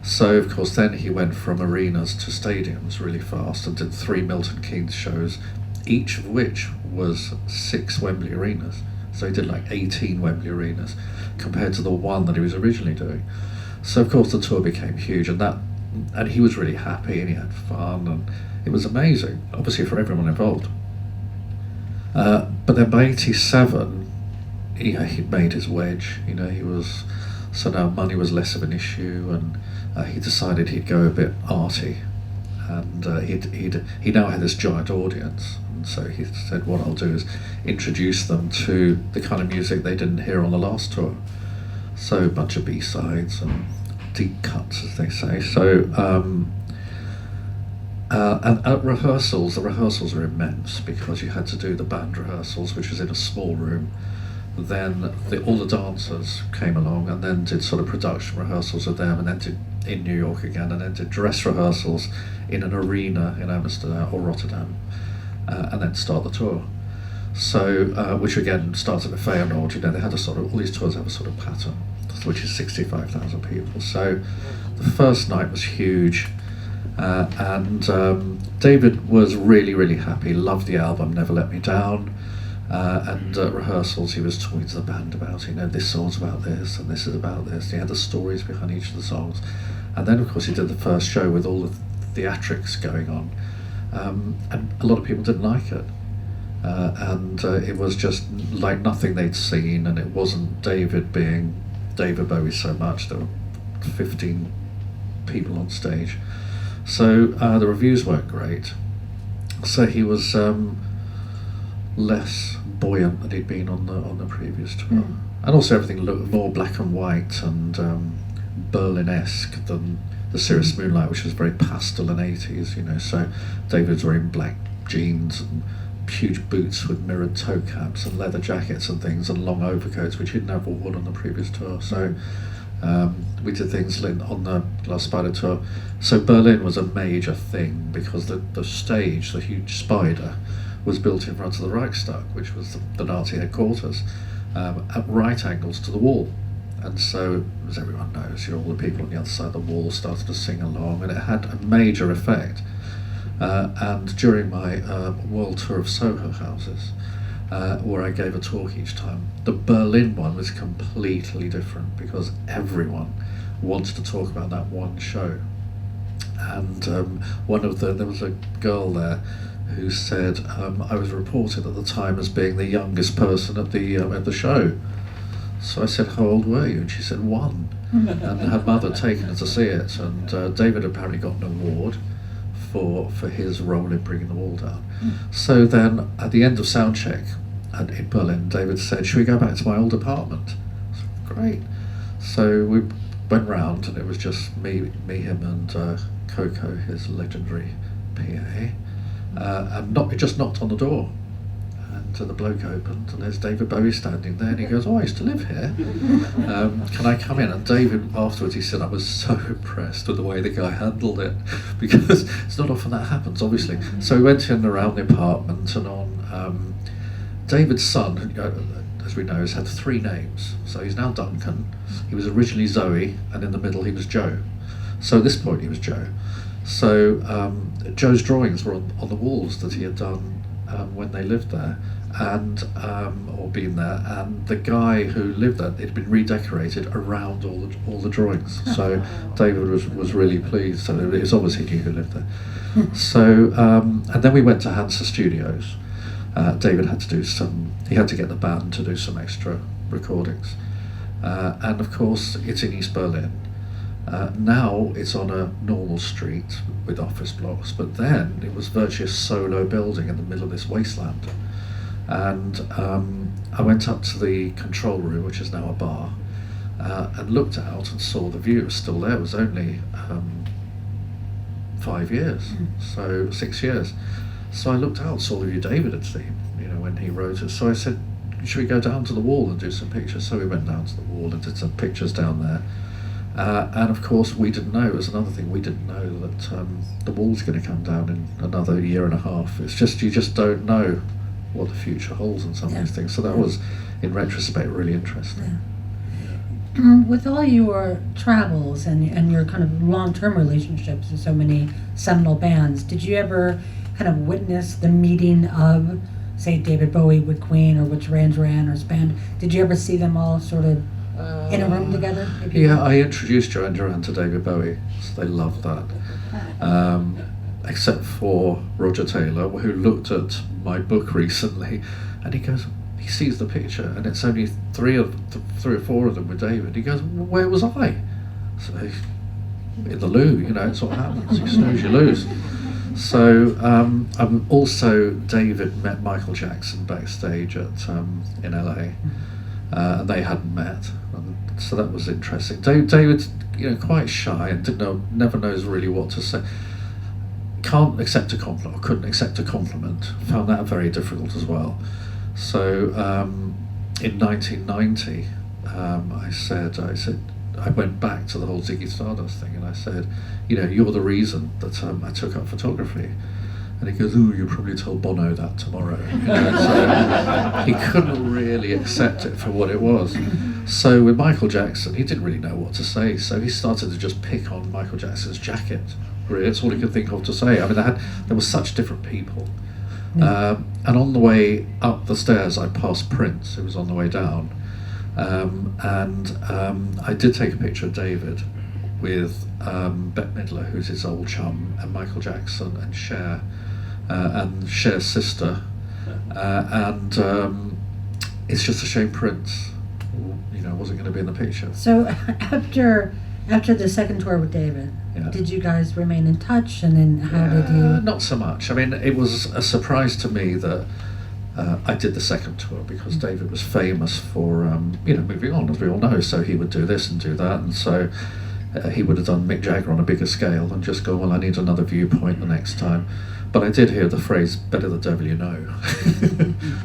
So of course then he went from arenas to stadiums really fast, and did 3 Milton Keynes shows, each of which was 6 Wembley arenas. So he did like 18 Wembley arenas compared to the 1 that he was originally doing. So of course the tour became huge, and he was really happy, and he had fun, and it was amazing, obviously, for everyone involved. But then by '87, he'd made his wedge. So now money was less of an issue, and he decided he'd go a bit arty, and he now had this giant audience. And so he said, what I'll do is introduce them to the kind of music they didn't hear on the last tour. So a bunch of B-sides and deep cuts, as they say. So and at rehearsals, the rehearsals were immense, because you had to do the band rehearsals, which was in a small room. Then all the dancers came along, and then did sort of production rehearsals with them, and then did in New York again, and then did dress rehearsals in an arena in Amsterdam or Rotterdam, and then start the tour. So, which again started at Feyenoord. They had all these tours have a sort of pattern, which is 65,000 people. So, the first night was huge. And David was really, really happy, loved the album, Never Let Me Down, and rehearsals he was talking to the band about, this song's about this, and this is about this. He had the stories behind each of the songs. And then of course he did the first show with all the theatrics going on, and a lot of people didn't like it. And it was just like nothing they'd seen, and it wasn't David being David Bowie so much. There were 15 people on stage. So the reviews weren't great. So he was less buoyant than he'd been on the previous tour. And also everything looked more black and white and Berlin-esque than the Cirrus Moonlight, which was very pastel and 80s, So David's wearing black jeans and huge boots with mirrored toe caps and leather jackets and things, and long overcoats, which he'd never worn on the previous tour. So We did things on the Glass Spider tour. So Berlin was a major thing because the stage, the huge spider, was built in front of the Reichstag, which was the Nazi headquarters, at right angles to the wall. And so, as everyone knows, all the people on the other side of the wall started to sing along, and it had a major effect. And during my world tour of Soho houses, where I gave a talk each time, the Berlin one was completely different because everyone wanted to talk about that one show. And there was a girl there who said, I was reported at the time as being the youngest person at the show. So I said, how old were you? And she said, 1. And her mother had taken her to see it, and David apparently got an award for his role in bringing the wall down. So then, at the end of sound check in Berlin, David said, should we go back to my old apartment? I said, great. So we went round, and it was just me, him, and Coco, his legendary PA. And it just knocked on the door. And the bloke opened, and there's David Bowie standing there, and he goes, I used to live here. Can I come in? And David, afterwards, he said, I was so impressed with the way the guy handled it, because it's not often that happens, obviously. So we went in around the apartment, and on David's son, as we know, has had 3 names. So he's now Duncan. He was originally Zoe, and in the middle he was Joe. So at this point he was Joe. So Joe's drawings were on the walls that he had done when they lived there, and or been there, and the guy who lived there, it had been redecorated around all the drawings. So David was really pleased. So it was obviously he knew who lived there. So and then we went to Hansa Studios. David had to get the band to do some extra recordings, and of course it's in East Berlin. Now it's on a normal street with office blocks, but then it was virtually a solo building in the middle of this wasteland. And I went up to the control room, which is now a bar, and looked out and saw the view was still there. It was only 5 years, so 6 years. So I looked out, saw the view David had seen, when he wrote it. So I said, should we go down to the wall and do some pictures? So we went down to the wall and did some pictures down there. And of course we didn't know, it was another thing, we didn't know that the wall's going to come down in another year and a half. It's just, you just don't know what the future holds in some of these things. So that was, in retrospect, really interesting. With all your travels and your kind of long-term relationships with so many seminal bands, did you ever kind of witness the meeting of, say, David Bowie with Queen, or with Duran Duran or Span? Did you ever see them all sort of in a room together? Yeah, I introduced Duran Duran to David Bowie, so they loved that. Except for Roger Taylor, who looked at my book recently, and he goes, he sees the picture, and it's only three or four of them with David. He goes, well, where was I? So, in the loo, it's what happens. You snooze, you lose. So, also David met Michael Jackson backstage in LA, and they hadn't met, and so that was interesting. David's, quite shy and never knows really what to say. Can't accept a compliment, or couldn't accept a compliment. Found that very difficult as well. So in 1990, I went back to the whole Ziggy Stardust thing, and I said, you're the reason that I took up photography. And he goes, you probably tell Bono that tomorrow. So he couldn't really accept it for what it was. So with Michael Jackson, he didn't really know what to say, so he started to just pick on Michael Jackson's jacket. Really, that's all he could think of to say. I mean, there were such different people. And on the way up the stairs, I passed Prince, who was on the way down. I did take a picture of David with Bette Midler, who's his old chum, and Michael Jackson, and Cher's sister. It's just a shame Prince, wasn't going to be in the picture. So after the second tour with David, did you guys remain in touch, and then how did you? Not so much. I mean, it was a surprise to me that I did the second tour, because David was famous for moving on, as we all know. So he would do this and do that, and so he would have done Mick Jagger on a bigger scale and just go, well, I need another viewpoint the next time. But I did hear the phrase, better the devil you know.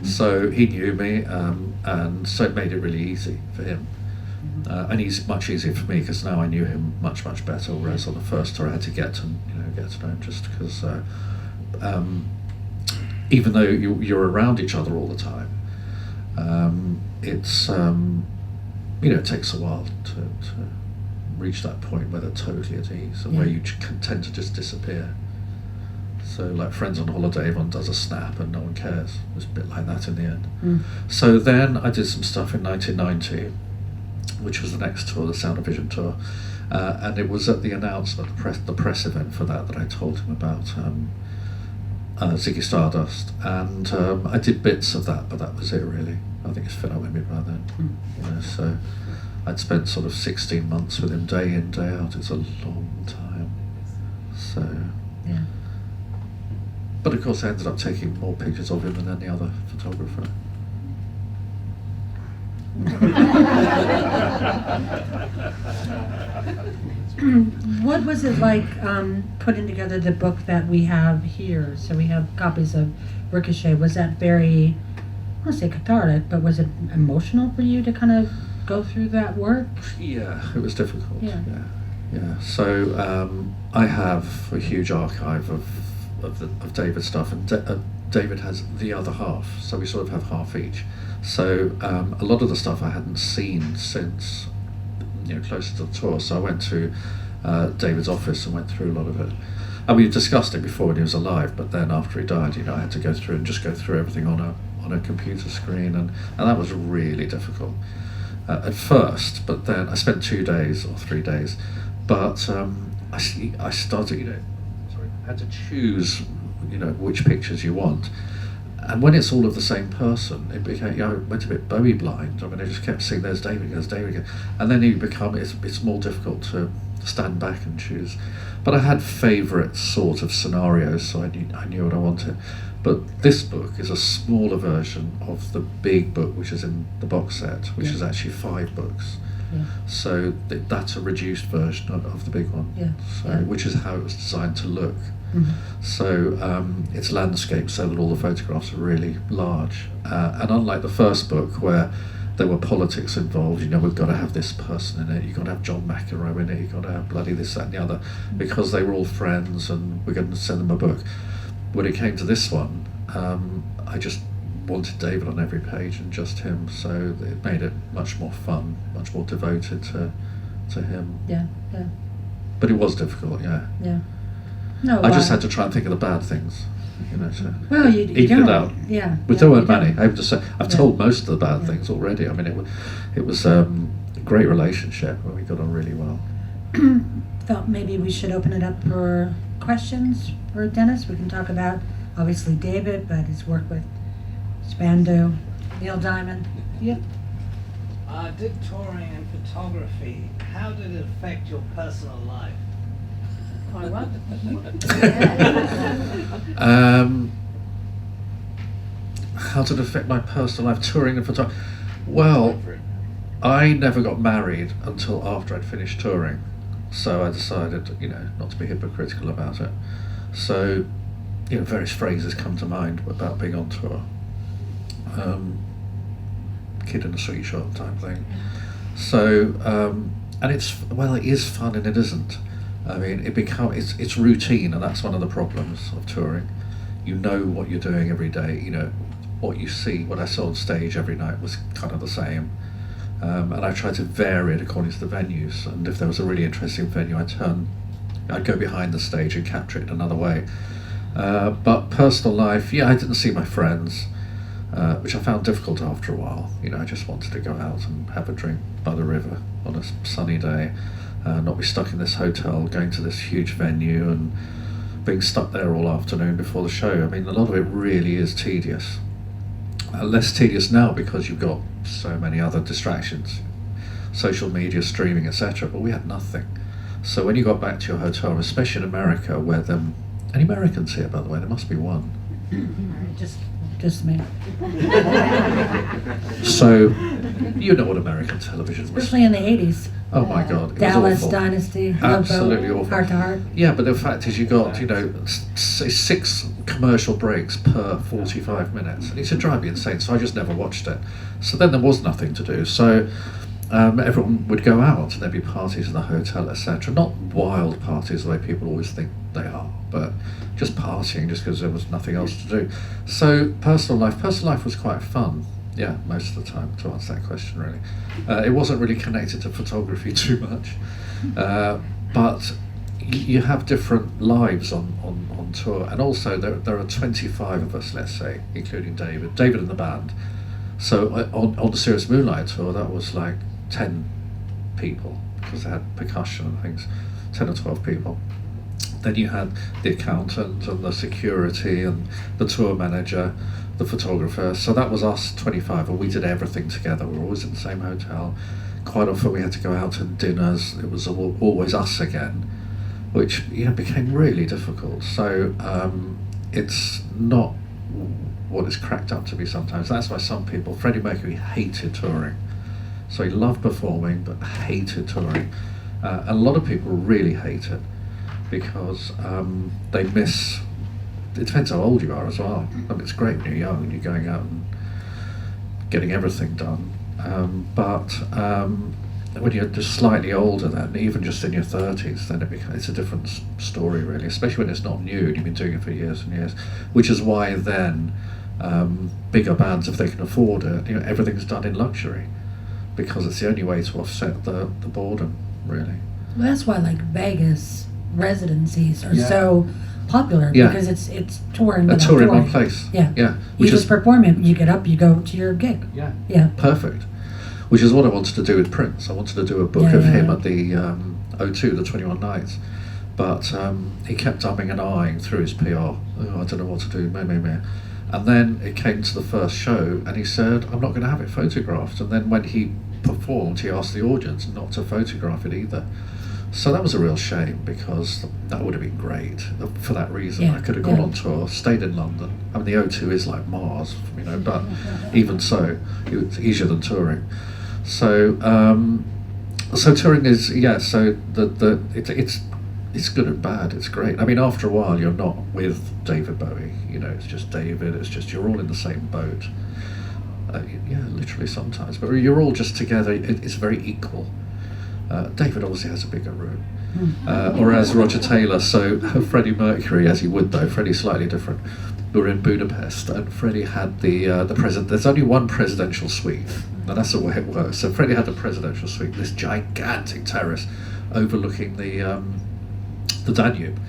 So he knew me, and so it made it really easy for him. And he's much easier for me because now I knew him much better. Whereas on the first tour, I had to get to know him just because even though you're around each other all the time, it's it takes a while to reach that point where they're totally at ease and where you can tend to just disappear. So like Friends on Holiday, everyone does a snap and no one cares. It was a bit like that in the end. So then I did some stuff in 1990, which was the next tour, the Sound of Vision tour, and it was at the announcement, the press event for that I told him about Ziggy Stardust, and I did bits of that, but that was it really. I think it's fed up with me by then. So I'd spent sort of 16 months with him day in, day out. It's a long time. So yeah. But of course I ended up taking more pictures of him than any other photographer. What was it like putting together the book that we have here? So we have copies of Ricochet. Was that very, I don't want to say cathartic, but was it emotional for you to kind of go through that work? Yeah, it was difficult. Yeah. So I have a huge archive of David's stuff, and David has the other half, so we sort of have half each. So a lot of the stuff I hadn't seen since closer to the tour, so I went to David's office and went through a lot of it. And we discussed it before when he was alive, but then after he died, I had to go through everything on a computer screen, and that was really difficult at first. But then I spent 2 days or 3 days, but I started, had to choose, which pictures you want. And when it's all of the same person, it became, I went a bit Bowie blind. I mean, I just kept seeing, there's David again. And then it's more difficult to stand back and choose. But I had favourite sort of scenarios, so I knew what I wanted. But this book is a smaller version of the big book, which is in the box set, which is actually 5 books. Yeah. So that's a reduced version of the big one, which is how it was designed to look. So it's landscape, so that all the photographs are really large. And unlike the first book, where there were politics involved, we've got to have this person in it, you've got to have John McEnroe in it, you've got to have bloody this, that and the other, because they were all friends and we're going to send them a book. When it came to this one, I just wanted David on every page and just him, so it made it much more fun, much more devoted to him. Yeah. But it was difficult, yeah. No, I just had to try and think of the bad things, well, you even it out. Yeah. But there weren't many. I have to say, I've told most of the bad things already. I mean, it was a great relationship where we got on really well. Thought maybe we should open it up for questions for Denis. We can talk about, obviously, David, but his work with Spandau, Neil Diamond. Yep. Did touring and photography, how did it affect your personal life? How did it affect my personal life, touring and photography? Well, I never got married until after I'd finished touring, so I decided, not to be hypocritical about it. So, various phrases come to mind about being on tour. Kid in a sweet shop type thing. So, and it is fun and it isn't. I mean, it's routine, and that's one of the problems of touring. You know what you're doing every day. What you see, what I saw on stage every night was kind of the same. And I tried to vary it according to the venues. And if there was a really interesting venue, I'd go behind the stage and capture it another way. But personal life, I didn't see my friends, which I found difficult after a while. I just wanted to go out and have a drink by the river on a sunny day. Not be stuck in this hotel, going to this huge venue and being stuck there all afternoon before the show. I mean, a lot of it really is tedious. Less tedious now because you've got so many other distractions, social media, streaming, etc. But we had nothing. So when you got back to your hotel, especially in America, where any Americans here, by the way, there must be one. Just me. So, what American television was. Especially in the 80s. Oh my God, it Dallas was awful. Dynasty. Absolutely awful. Heart to Heart. Yeah, but the fact is you got, 6 commercial breaks per 45 minutes. And it used to drive me insane, so I just never watched it. So then there was nothing to do. So everyone would go out and there'd be parties in the hotel, etc. Not wild parties the way people always think they are, but just partying just because there was nothing else to do. So personal life was quite fun, yeah, most of the time, to answer that question really. It wasn't really connected to photography too much, but you have different lives on tour, and also there are 25 of us, let's say, including David and the band. So on the Serious Moonlight tour, that was like 10 people, because they had percussion and things, 10 or 12 people. Then you had the accountant and the security and the tour manager, the photographer. So that was us 25, and we did everything together. We were always in the same hotel. Quite often we had to go out to dinners. It was always us again, which became really difficult. So it's not what it's cracked up to be sometimes. That's why some people, Freddie Mercury hated touring. So he loved performing but hated touring. A lot of people really hate it because they miss, it depends how old you are as well. I mean, it's great when you're young and you're going out and getting everything done. But when you're just slightly older, then even just in your 30s, then it's a different story really, especially when it's not new and you've been doing it for years and years, which is why then bigger bands, if they can afford it, everything's done in luxury, because it's the only way to offset the boredom really. Well, that's why like Vegas residencies are so popular, because it's touring without touring touring. one place. Yeah. Which You just perform it, you get up, you go to your gig. Yeah. Perfect. Which is what I wanted to do with Prince. I wanted to do a book of him at the O2, the 21 Nights. But he kept umming and ahhing through his PR. Oh, I don't know what to do, meh. And then it came to the first show and he said, I'm not going to have it photographed. And then when he performed, he asked the audience not to photograph it either. So that was a real shame, because that would have been great for that reason. I could have gone on tour, stayed in London. I mean, the O2 is like Mars, but even so, it's easier than touring. So touring is, so it's good and bad. It's great. I mean, after a while, you're not with David Bowie. It's just David. It's just you're all in the same boat. Literally sometimes, but you're all just together. It's very equal. David obviously has a bigger room, or as Roger Taylor. So Freddie Mercury, as he would though, Freddie's slightly different. We were in Budapest, and Freddie had the president. There's only one presidential suite, and that's the way it works. So Freddie had the presidential suite, this gigantic terrace overlooking the Danube,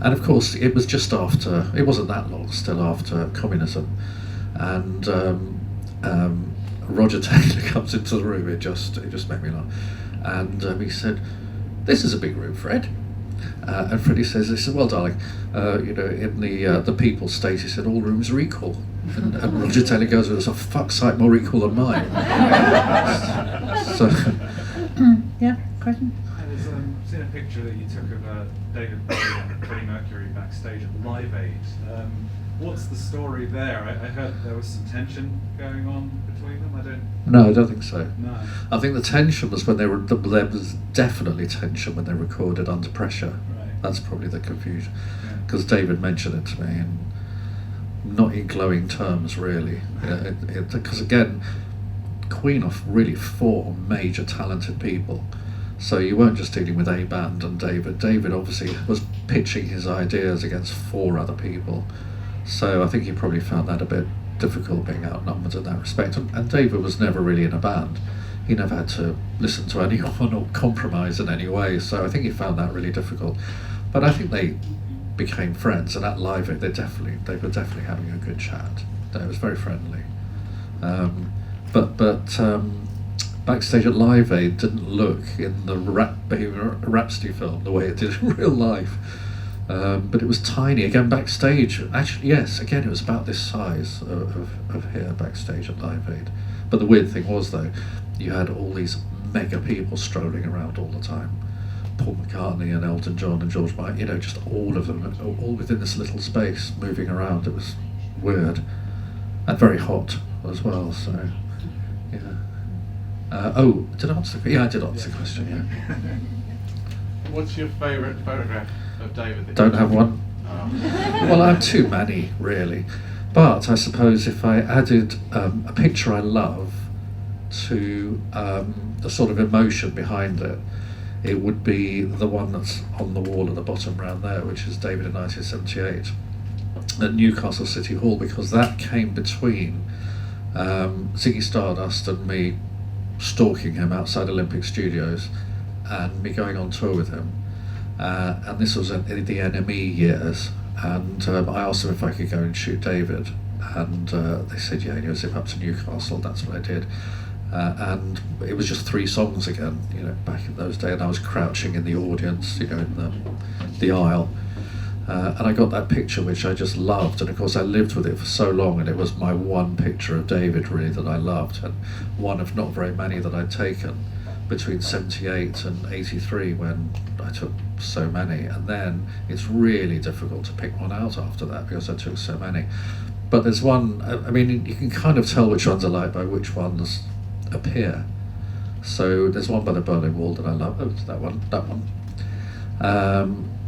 and of course it was just after. It wasn't that long, still after communism, and Roger Taylor comes into the room. It just made me laugh. And he said, "This is a big room, Fred." And Freddie says, "He said, well, darling, in the People's State," he said, "all rooms are equal." And Roger Taylor goes, "It's a fuck's sight more equal than mine." So, Question? I've seen a picture that you took of David Bowie and Freddie Mercury backstage at Live Aid. What's the story there? I heard there was some tension going on between them. No, I don't think so. No. I think the tension was when there was definitely tension when they recorded Under Pressure. Right. That's probably the confusion, because David mentioned it to me, and not in glowing terms really. Because again, Queen are really 4 major talented people. So you weren't just dealing with a band and David. David obviously was pitching his ideas against 4 other people. So I think he probably found that a bit difficult, being outnumbered in that respect. And David was never really in a band. He never had to listen to anyone or compromise in any way. So I think he found that really difficult. But I think they became friends, and at Live Aid they were definitely having a good chat. It was very friendly. But backstage at Live Aid didn't look in the Bohemian Rhapsody film the way it did in real life. But it was tiny. Again, backstage, actually, yes, again, it was about this size of here backstage at Live Aid. But the weird thing was, though, you had all these mega people strolling around all the time. Paul McCartney and Elton John and George Michael, just all of them, all within this little space, moving around. It was weird. And very hot as well, so, yeah. Did I answer the question? Yeah, I did answer the question, yeah. What's your favourite photograph of David? Don't have one. Well, I have too many, really. But I suppose if I added a picture I love to the sort of emotion behind it, it would be the one that's on the wall at the bottom round there, which is David in 1978 at Newcastle City Hall, because that came between Ziggy Stardust and me stalking him outside Olympic Studios and me going on tour with him. And this was in the NME years, and I asked them if I could go and shoot David, and they said, yeah, you zip up to Newcastle. That's what I did. And it was just 3 songs again, you know, back in those days, and I was crouching in the audience, you know, in the aisle. And I got that picture, which I just loved, and of course I lived with it for so long, and it was my one picture of David really that I loved, and one of not very many that I'd taken between 78 and 83, when I took so many. And then it's really difficult to pick one out after that, because I took so many. But there's one, I mean, you can kind of tell which ones I like by which ones appear. So there's one by the Berlin Wall that I love. Oh, it's that one.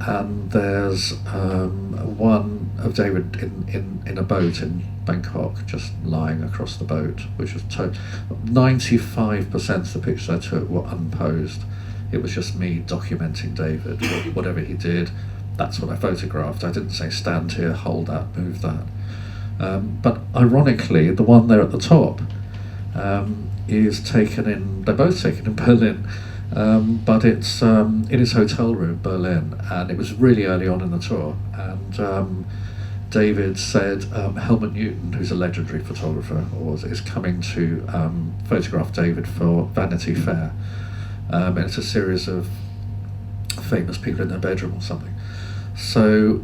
And there's one of David in a boat in Bangkok, just lying across the boat, which was 95% of the pictures I took were unposed. It was just me documenting David, whatever he did, that's what I photographed. I didn't say stand here, hold that, move that. But ironically, the one there at the top is taken in, they're both taken in Berlin, but it's in his hotel room, Berlin, and it was really early on in the tour, and David said Helmut Newton, who's a legendary photographer, is coming to photograph David for Vanity Fair, and it's a series of famous people in their bedroom or something. So,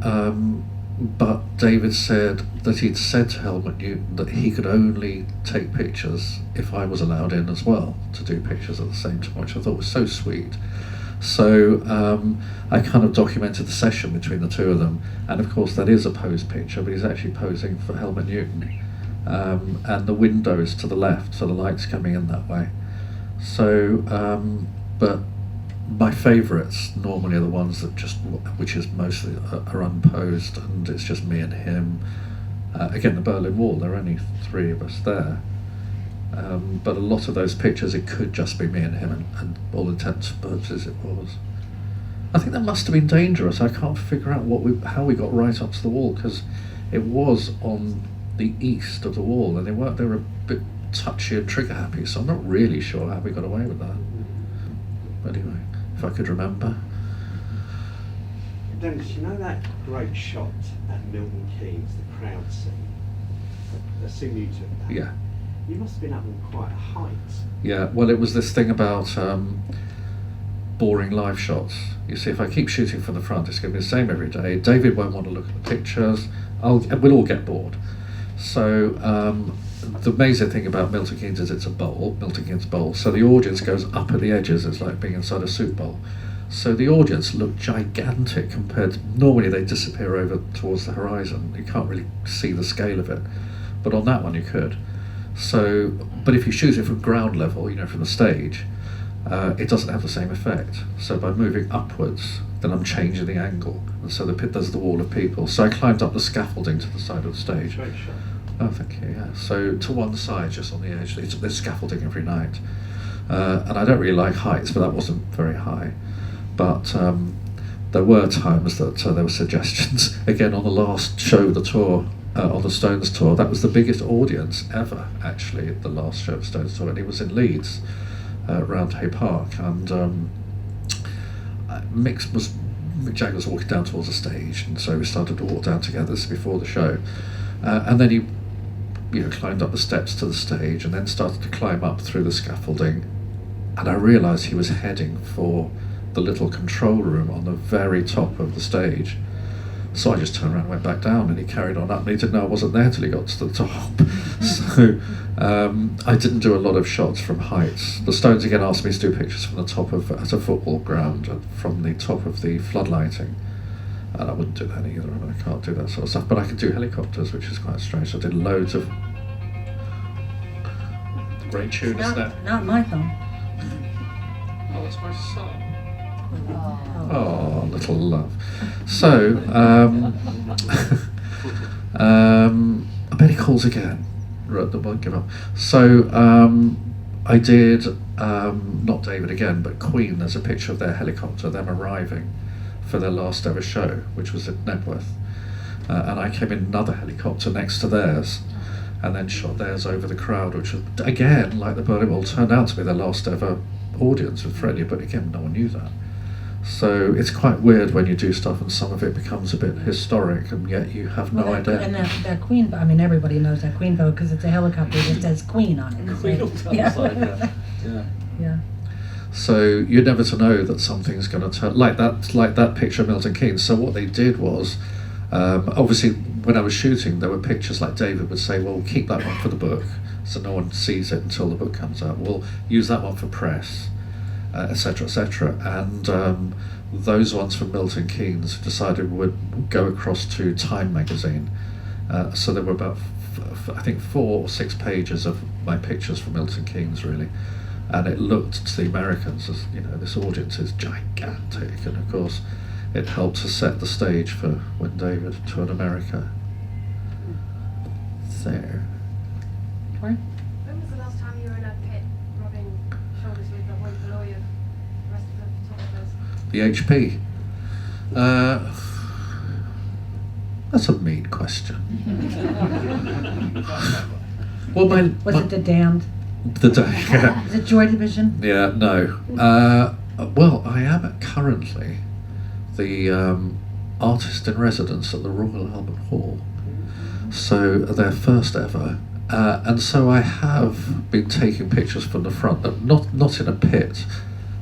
but David said that he'd said to Helmut Newton that he could only take pictures if I was allowed in as well to do pictures at the same time, which I thought was so sweet. So I kind of documented the session between the two of them, and of course that is a pose picture, but he's actually posing for Helmut Newton, and the windows to the left, so the light's coming in that way. So, but my favourites normally are the ones that which is mostly are unposed, and it's just me and him. Again, the Berlin Wall, there are only 3 of us there. But a lot of those pictures, it could just be me and him, and all intents and purposes it was. I think that must have been dangerous. I can't figure out how we got right up to the wall, because it was on the east of the wall, and they were a bit touchy and trigger happy, so I'm not really sure how we got away with that. But anyway, if I could remember. Dennis, you know that great shot at Milton Keynes, the crowd scene? The scene you took that? Yeah. You must have been up in quite a height. Yeah, well, it was this thing about boring live shots. You see, if I keep shooting from the front, it's going to be the same every day. David won't want to look at the pictures. We'll all get bored. So the amazing thing about Milton Keynes is it's a bowl, Milton Keynes bowl. So the audience goes up at the edges. It's like being inside a soup bowl. So the audience look gigantic compared to, normally they disappear over towards the horizon. You can't really see the scale of it. But on that one you could. So, but if you shoot it from ground level, you know, from the stage, it doesn't have the same effect. So by moving upwards, then I'm changing the angle. And so there's the wall of people. So I climbed up the scaffolding to the side of the stage. Great shot. Oh, thank you, yeah. So to one side, just on the edge, there's scaffolding every night. And I don't really like heights, but that wasn't very high. But there were times that there were suggestions. Again, on the last show of the tour, on the Stones tour, that was the biggest audience ever, actually, at the last show of Stones tour, and it was in Leeds, Round Hay Park, and Mick Jagger was walking down towards the stage, and so we started to walk down together. This is before the show, and then he, climbed up the steps to the stage, and then started to climb up through the scaffolding, and I realised he was heading for the little control room on the very top of the stage. So I just turned around and went back down, and he carried on up, and he didn't know I wasn't there till he got to the top. So I didn't do a lot of shots from heights. The Stones again asked me to do pictures from the top of at a football ground, from the top of the floodlighting, and I wouldn't do that either. I can't do that sort of stuff, but I could do helicopters, which is quite strange. So I did loads of great tune, isn't it? Not my phone. Oh, that's my son. Oh. Oh, little love. So, I bet he calls again. Right, the won't give up. So, I did, not David again, but Queen. There's a picture of their helicopter, them arriving for their last ever show, which was at Nebworth. And I came in another helicopter next to theirs, and then shot theirs over the crowd, which was, again, like the Berlin Wall, turned out to be their last ever audience with Freddie, but again, no one knew that. So it's quite weird when you do stuff and some of it becomes a bit historic, and yet you have no idea. And that Queen, I mean, everybody knows that Queen boat because it's a helicopter that says Queen on it. Queen on the outside, yeah. Yeah. So you're never to know that something's going to turn like that picture of Milton Keynes. So what they did was, obviously, when I was shooting, there were pictures like David would say, "Well, keep that one for the book, so no one sees it until the book comes out. We'll use that one for press." Etc., etc. And those ones from Milton Keynes decided would go across to Time magazine. So there were about, I think, 4 or 6 pages of my pictures from Milton Keynes, really. And it looked to the Americans as, you know, this audience is gigantic. And of course, it helped to set the stage for when David toured America. There. Right. When was the last time you were in a pit rubbing shoulders with the one below you, the rest of the photographers? The HP. That's a mean question. Well, Was it The Damned? Yeah. Is it Joy Division? Yeah, no. Well, I am currently the artist in residence at the Royal Albert Hall. So their first ever. And so I have been taking pictures from the front, not in a pit.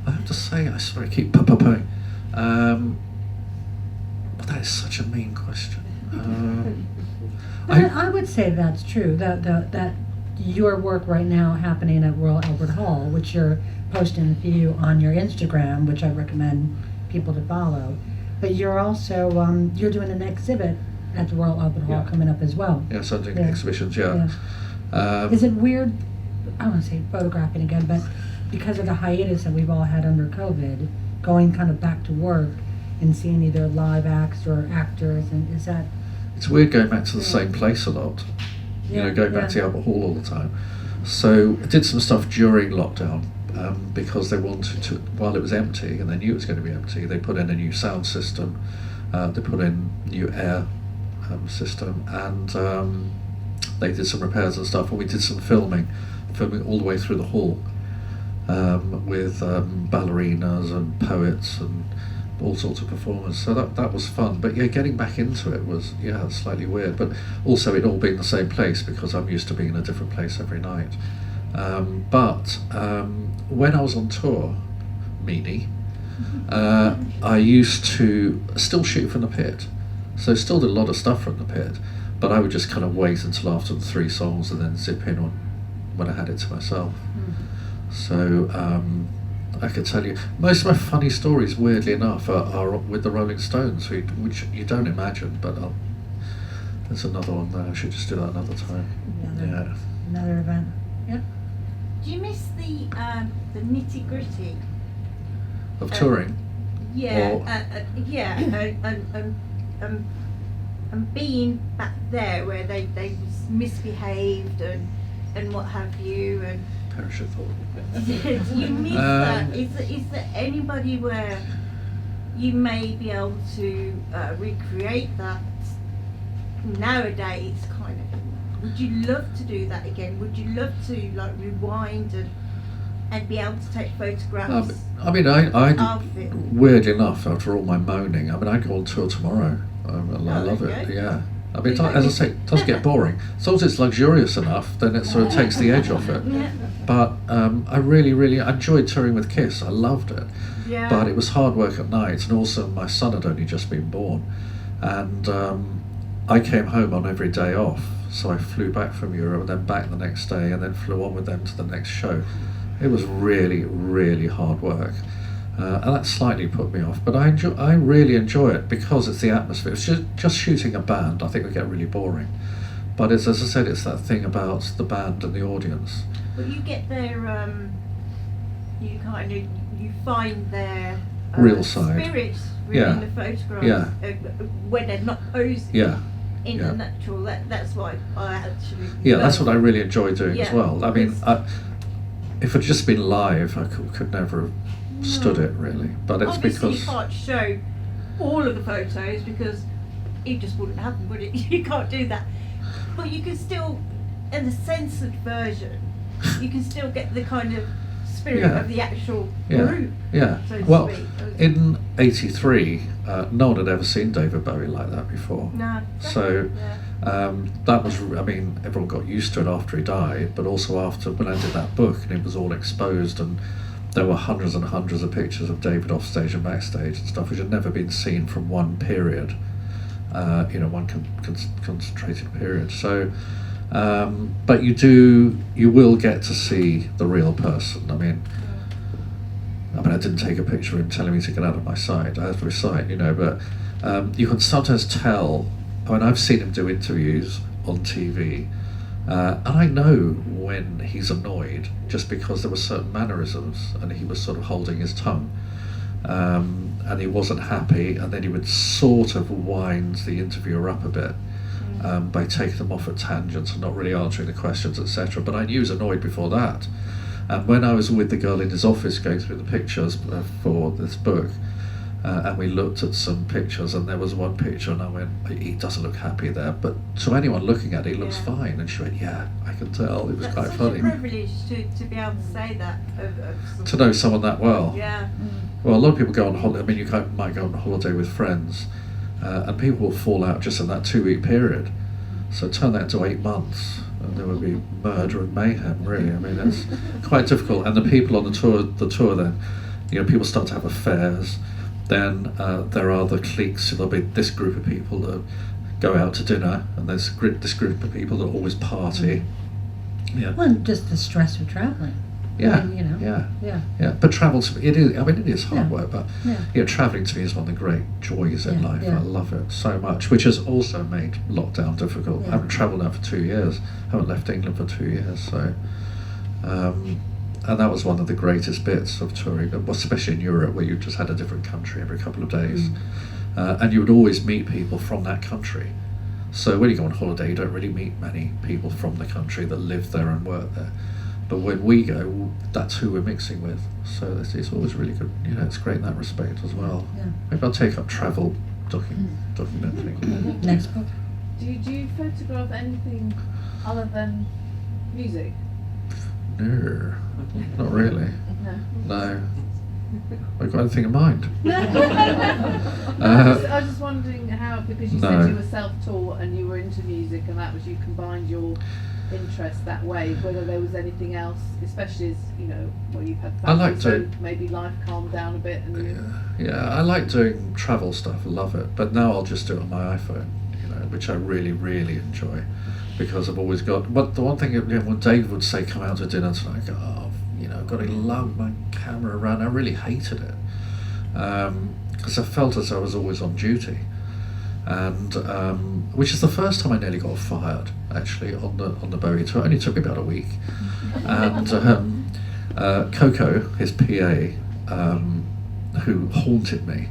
I have to say, I sort of keep puping. But that is such a mean question. I would say that's true. That your work right now happening at Royal Albert Hall, which you're posting a few on your Instagram, which I recommend people to follow. But you're also you're doing an exhibit at the Royal Albert Hall coming up as well. Yes, I'm doing exhibitions. Yeah. Is it weird? I don't want to say photographing again, but because of the hiatus that we've all had under COVID, going kind of back to work and seeing either live acts or actors, and is that? It's weird going back to the same place a lot. You know, going back to the Albert Hall all the time. So I did some stuff during lockdown because they wanted to, while it was empty and they knew it was going to be empty, they put in a new sound system, they put in new air system, and they did some repairs and stuff, and we did some filming all the way through the hall with ballerinas and poets and all sorts of performers. So that was fun. But yeah, getting back into it was slightly weird. But also it all being the same place because I'm used to being in a different place every night. But when I was on tour, meanie, I used to still shoot from the pit. So still did a lot of stuff from the pit. But I would just kind of wait until after the 3 songs and then zip in on when I had it to myself. So I could tell you, most of my funny stories, weirdly enough, are with the Rolling Stones, which you don't imagine, but there's another one there. I should just do that another time. Another event. Yeah. Do you miss the nitty gritty of touring? And being back there where they misbehaved and what have you, and Parachute thought. do you miss that? Is there anybody where you may be able to recreate that nowadays? Kind of. Would you love to do that again? Would you love to like rewind and be able to take photographs? I mean, I weird enough, after all my moaning, I mean, I go on tour tomorrow. I love it. Yeah. I mean, as I say, it does get boring. As long as it's luxurious enough, then it sort of takes the edge off it. But I really, really enjoyed touring with Kiss. I loved it. Yeah. But it was hard work at night, and also my son had only just been born. And I came home on every day off. So I flew back from Europe and then back the next day and then flew on with them to the next show. It was really, really hard work. And that slightly put me off, but I really enjoy it because it's the atmosphere. It's just shooting a band, I think would get really boring. But it's, as I said, it's that thing about the band and the audience. Well, you get their, you find their real side. Spirits in the photographs when they're not posing in the natural. That's why I actually. Yeah, that's what I really enjoy doing as well. I mean, if it had just been live, I could never have stood it really. But it's Obviously because you can't show all of the photos because it just wouldn't happen, would it? You can't do that. But you can still, in the censored version, you can still get the kind of spirit Yeah. of the actual Yeah. group. Yeah. So to Well, speak. in '83, no one had ever seen David Bowie like that before. No. So Yeah. that was, I mean, everyone got used to it after he died, but also after when I did that book and it was all exposed, and there were hundreds and hundreds of pictures of David off stage and backstage and stuff which had never been seen from one period, one concentrated period. So, but you will get to see the real person. I mean, I didn't take a picture of him telling me to get out of my sight. I have to recite, but you can sometimes tell. I mean, I've seen him do interviews on TV, and I know when he's annoyed just because there were certain mannerisms and he was sort of holding his tongue, and he wasn't happy, and then he would sort of wind the interviewer up a bit by taking them off at tangents and not really answering the questions, etc. But I knew he was annoyed before that. And when I was with the girl in his office going through the pictures for this book, and we looked at some pictures, and there was one picture, and I went, he doesn't look happy there, but to anyone looking at it, he looks fine. And she went, yeah, I can tell. It was That's quite such funny. a privilege to be able to say that. To know someone that well. Yeah. Well, a lot of people go on holiday. I mean, might go on holiday with friends, and people will fall out just in that 2-week period. So turn that into 8 months, and there would be murder and mayhem. Really, I mean, it's quite difficult. And the people on the tour, then, people start to have affairs. Then there are the cliques. So there'll be this group of people that go out to dinner, and there's this group of people that always party. Yeah. Well, and just the stress of traveling. Yeah, I mean, yeah. But travel, it is hard Yeah. work, but Yeah. traveling to me is one of the great joys in life. Yeah. I love it so much, which has also made lockdown difficult. Yeah. I haven't travelled now for 2 years. I haven't left England for 2 years, so. And that was one of the greatest bits of touring, especially in Europe, where you just had a different country every couple of days, and you would always meet people from that country. So when you go on holiday, you don't really meet many people from the country that live there and work there. But when we go, that's who we're mixing with. So it's always really good. It's great in that respect as well. Yeah. Maybe I'll take up travel documenting. Next book. Do you photograph anything other than music? No, not really. No. I've got anything in mind. I was just wondering how, because you No. said you were self-taught and you were into music, and that was, you combined your interest that way, whether there was anything else, especially as you've had I like family, to- so maybe life calmed down a bit and you Yeah, I like doing travel stuff. I love it. But now I'll just do it on my iPhone, which I really, really enjoy, because I've always got. But the one thing, when Dave would say, "Come out to dinner tonight," I go, "Oh, I've got to lug my camera around." I really hated it because I felt as though I was always on duty, and which is the first time I nearly got fired actually on the Bowie tour. It only took me about a week, and Coco, his PA, who haunted me.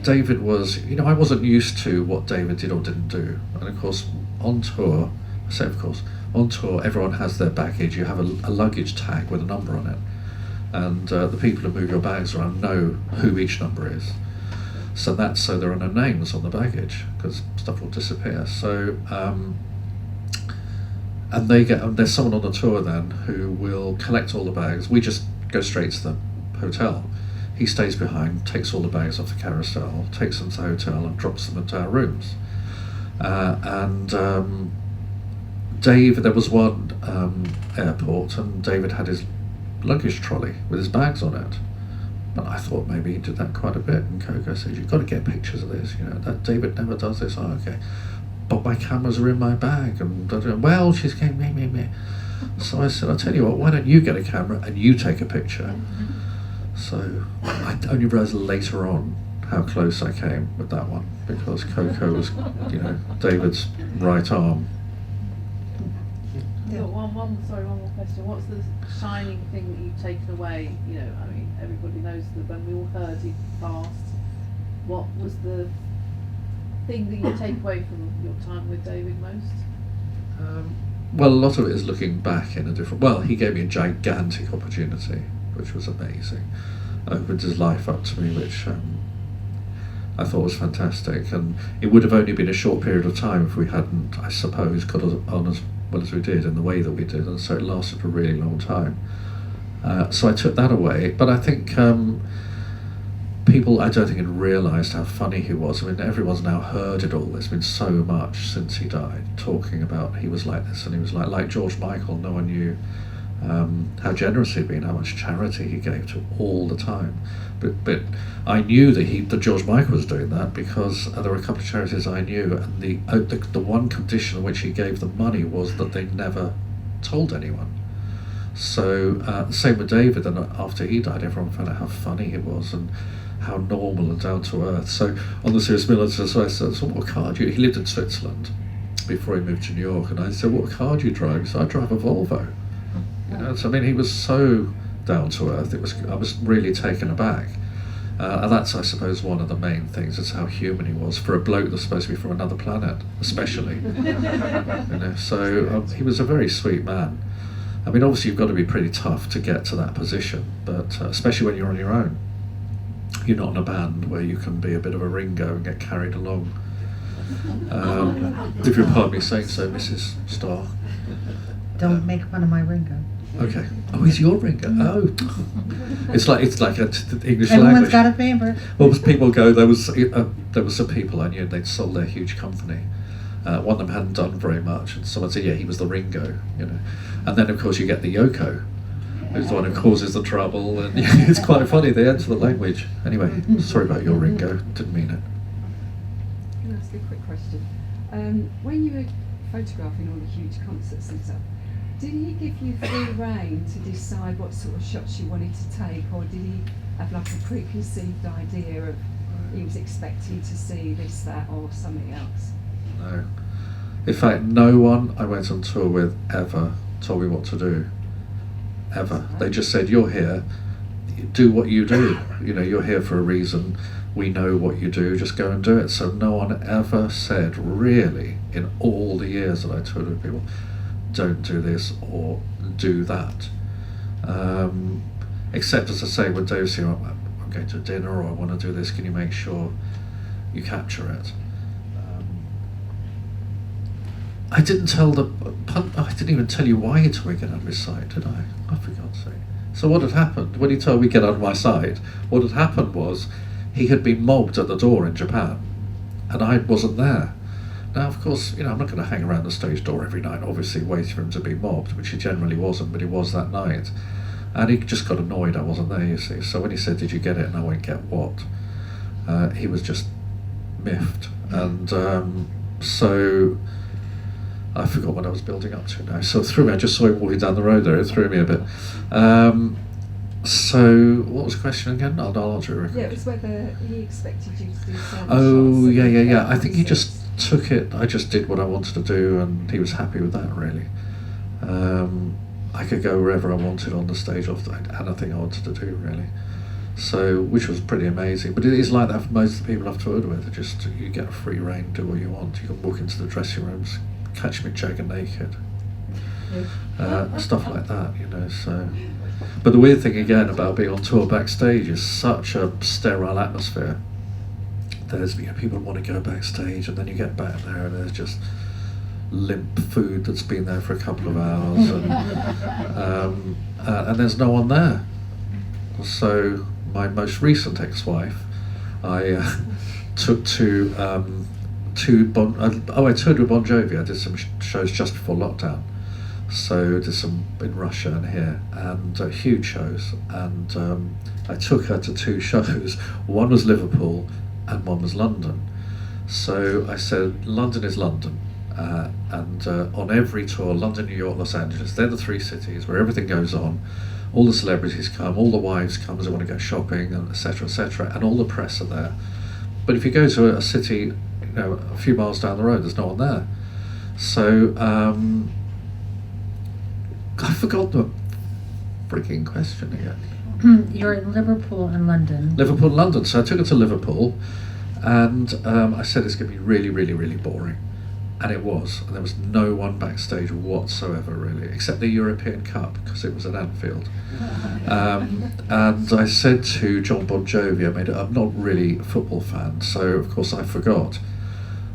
David was, I wasn't used to what David did or didn't do, and of course on tour, on tour everyone has their baggage. You have a luggage tag with a number on it, and the people who move your bags around know who each number is. So there are no names on the baggage because stuff will disappear. So and there's someone on the tour then who will collect all the bags. We just go straight to the hotel. He stays behind, takes all the bags off the carousel, takes them to the hotel and drops them into our rooms. Dave, there was one airport, and David had his luggage trolley with his bags on it. But I thought maybe he did that quite a bit, and Coco said, "You've got to get pictures of this, that David never does this." Oh, okay. But my cameras are in my bag, and well, she's going, me. So I said, "I'll tell you what, why don't you get a camera and you take a picture?" So I only realised later on how close I came with that one, because Coco was, David's right arm. One more question. What's the shining thing that you've taken away? Everybody knows that when we all heard he passed, what was the thing that you take away from your time with David most? Well, a lot of it is looking back in a different... Well, he gave me a gigantic opportunity, which was amazing. Opened his life up to me, which I thought was fantastic. And it would have only been a short period of time if we hadn't, I suppose, got on as well as we did in the way that we did. And so it lasted for a really long time. So I took that away. But I think people, I don't think, had realised how funny he was. I mean, everyone's now heard it all. There's been so much since he died, talking about he was like this and he was like George Michael. No one knew how generous he'd been, how much charity he gave to all the time. But I knew that George Michael was doing that because there were a couple of charities I knew, and the one condition on which he gave them money was that they never told anyone. So same with David, and after he died, everyone found out how funny he was and how normal and down to earth. So on the serious military, so I said, so what car do you... He lived in Switzerland before he moved to New York, and I said, what car do you drive? He said, I drive a Volvo. You know, so I mean, he was so down to earth. I was really taken aback, and that's, I suppose, one of the main things. Is how human he was for a bloke that's supposed to be from another planet, especially. You know, so he was a very sweet man. I mean, obviously, you've got to be pretty tough to get to that position, but especially when you're on your own. You're not in a band where you can be a bit of a Ringo and get carried along. If you'll pardon me saying so, Mrs. Starr. Don't make fun of my Ringo. Okay. Oh, he's your Ringo. Oh, it's like a English Everyone's language. got a favourite. Well, as people go, there was some people I knew, they'd sold their huge company. One of them hadn't done very much, and someone said, yeah, he was the Ringo, you know. And then, of course, you get the Yoko, who's the one who causes the trouble, and it's quite funny, they enter the language. Anyway, sorry about your Ringo, didn't mean it. Can I ask a quick question? When you were photographing all the huge concerts and stuff, did he give you free rein to decide what sort of shots you wanted to take, or did he have like a preconceived idea of he was expecting to see this, that, or something else? No. In fact, no one I went on tour with ever told me what to do. Ever. They just said, you're here, do what you do. You know, you're here for a reason. We know what you do, just go and do it. So no one ever said, really, in all the years that I toured with people, don't do this or do that. Except, as I say, when Dave said, I'm going to dinner or I want to do this, can you make sure you capture it? I didn't even tell you why he told me to get out of his sight, did I? Oh, for God's sake. So what had happened, when he told me to get out of my sight, what had happened was he had been mobbed at the door in Japan, and I wasn't there. Now, of course, you know, I'm not going to hang around the stage door every night, obviously, waiting for him to be mobbed, which he generally wasn't, but he was that night. And he just got annoyed I wasn't there, you see. So when he said, did you get it? And I went, get what? He was just miffed. And so I forgot what I was building up to now. So it threw me. I just saw him walking down the road there. It threw me a bit. So what was the question again? I'll answer it. Yeah, it was whether he expected you to do certain Oh, shots. yeah. I think he just took it. I just did what I wanted to do, and he was happy with that, really. I could go wherever I wanted on the stage, off anything I wanted to do, really. So, which was pretty amazing. But it is like that for most of the people I've toured with. Just you get a free rein, do what you want. You can walk into the dressing rooms, catch me Jagger naked, stuff like that, you know. So, but the weird thing again about being on tour backstage is such a sterile atmosphere. There's, you know, people want to go backstage, and then you get back there, and there's just limp food that's been there for a couple of hours, and there's no one there. So my most recent ex-wife, I took to I toured with Bon Jovi. I did some shows just before lockdown, so did some in Russia and here, and huge shows. And I took her to two shows. One was Liverpool, and one was London. So I said, London is London. And on every tour, London, New York, Los Angeles, they're the three cities where everything goes on. All the celebrities come, all the wives come as they want to go shopping, and etc., and all the press are there. But if you go to a city, you know, a few miles down the road, there's no one there. So I forgot the freaking question again. You're in Liverpool and London. Liverpool and London. So I took her to Liverpool, and I said it's going to be really, really, really boring. And it was. And there was no one backstage whatsoever, really, except the European Cup, because it was at Anfield. And I said to John Bon Jovi, I'm not really a football fan, so of course I forgot.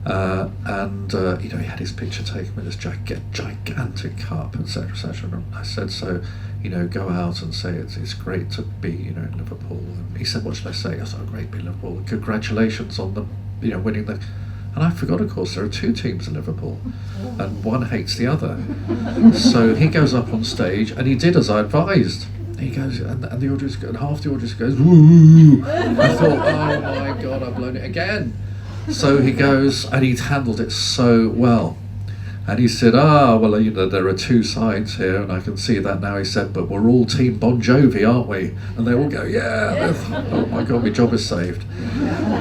He had his picture taken with this gigantic cup, etc., etc. And I said, so, go out and say it's great to be, in Liverpool. And he said, what should I say? I said, great to be in Liverpool. Congratulations on the, winning the. And I forgot, of course, there are two teams in Liverpool, and one hates the other. So he goes up on stage, and he did as I advised. He goes, and the audience, and half the audience goes, woo! I thought, oh my God, I've blown it again. So he goes, and he handled it so well. And he said, there are two sides here, and I can see that now. He said, but we're all Team Bon Jovi, aren't we? And they all go, yeah. Oh my God, my job is saved.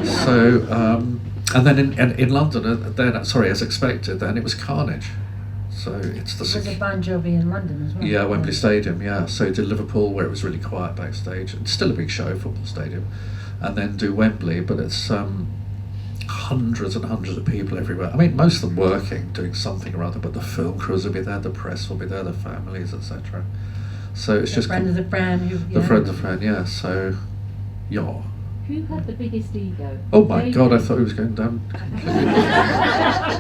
So, and then in London, as expected, then it was carnage. So it's the. Was it Bon Jovi in London as well? Yeah, Wembley Stadium. Yeah, so did Liverpool, where it was really quiet backstage. It's still a big show, football stadium, and then do Wembley, but it's hundreds and hundreds of people everywhere. I mean, most of them working, doing something or other, but the film crews will be there, the press will be there, the families, etc. So it's just friend of the friend. The friend of the friend. Yeah. So, yeah. Who had the biggest ego? Oh my God, I thought he was going down.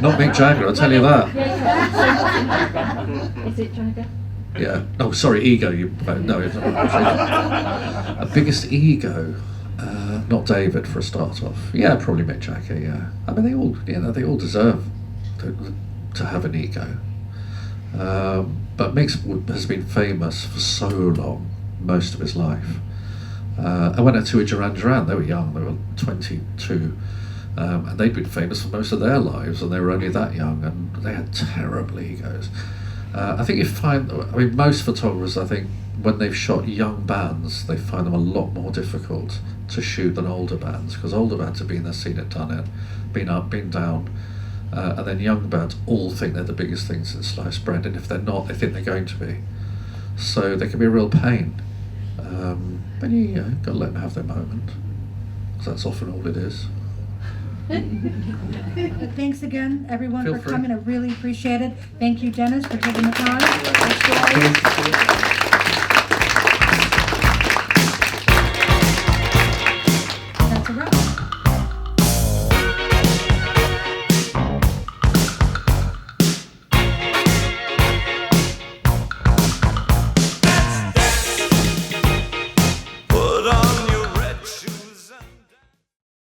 Not Mick Jagger, I'll tell you that. Is it Jagger? Yeah. Oh, sorry, ego. No, it's not. A biggest ego. Not David for a start off. Yeah, probably Mick Jagger. Yeah. I mean, they all deserve to have an ego. But Mick has been famous for so long, most of his life. I went out to a Duran Duran. They were young. They were 22, and they'd been famous for most of their lives, and they were only that young, and they had terrible egos. I think you find, most photographers, I think, when they've shot young bands, they find them a lot more difficult to shoot than older bands, because older bands have been there, seen it, done it, been up, been down, and then young bands all think they're the biggest things since sliced bread, and if they're not, they think they're going to be. So they can be a real pain. But you got to let them have their moment, because that's often all it is. Thanks again, everyone, Feel for free. coming. I really appreciate it. Thank you, Dennis, for taking the time.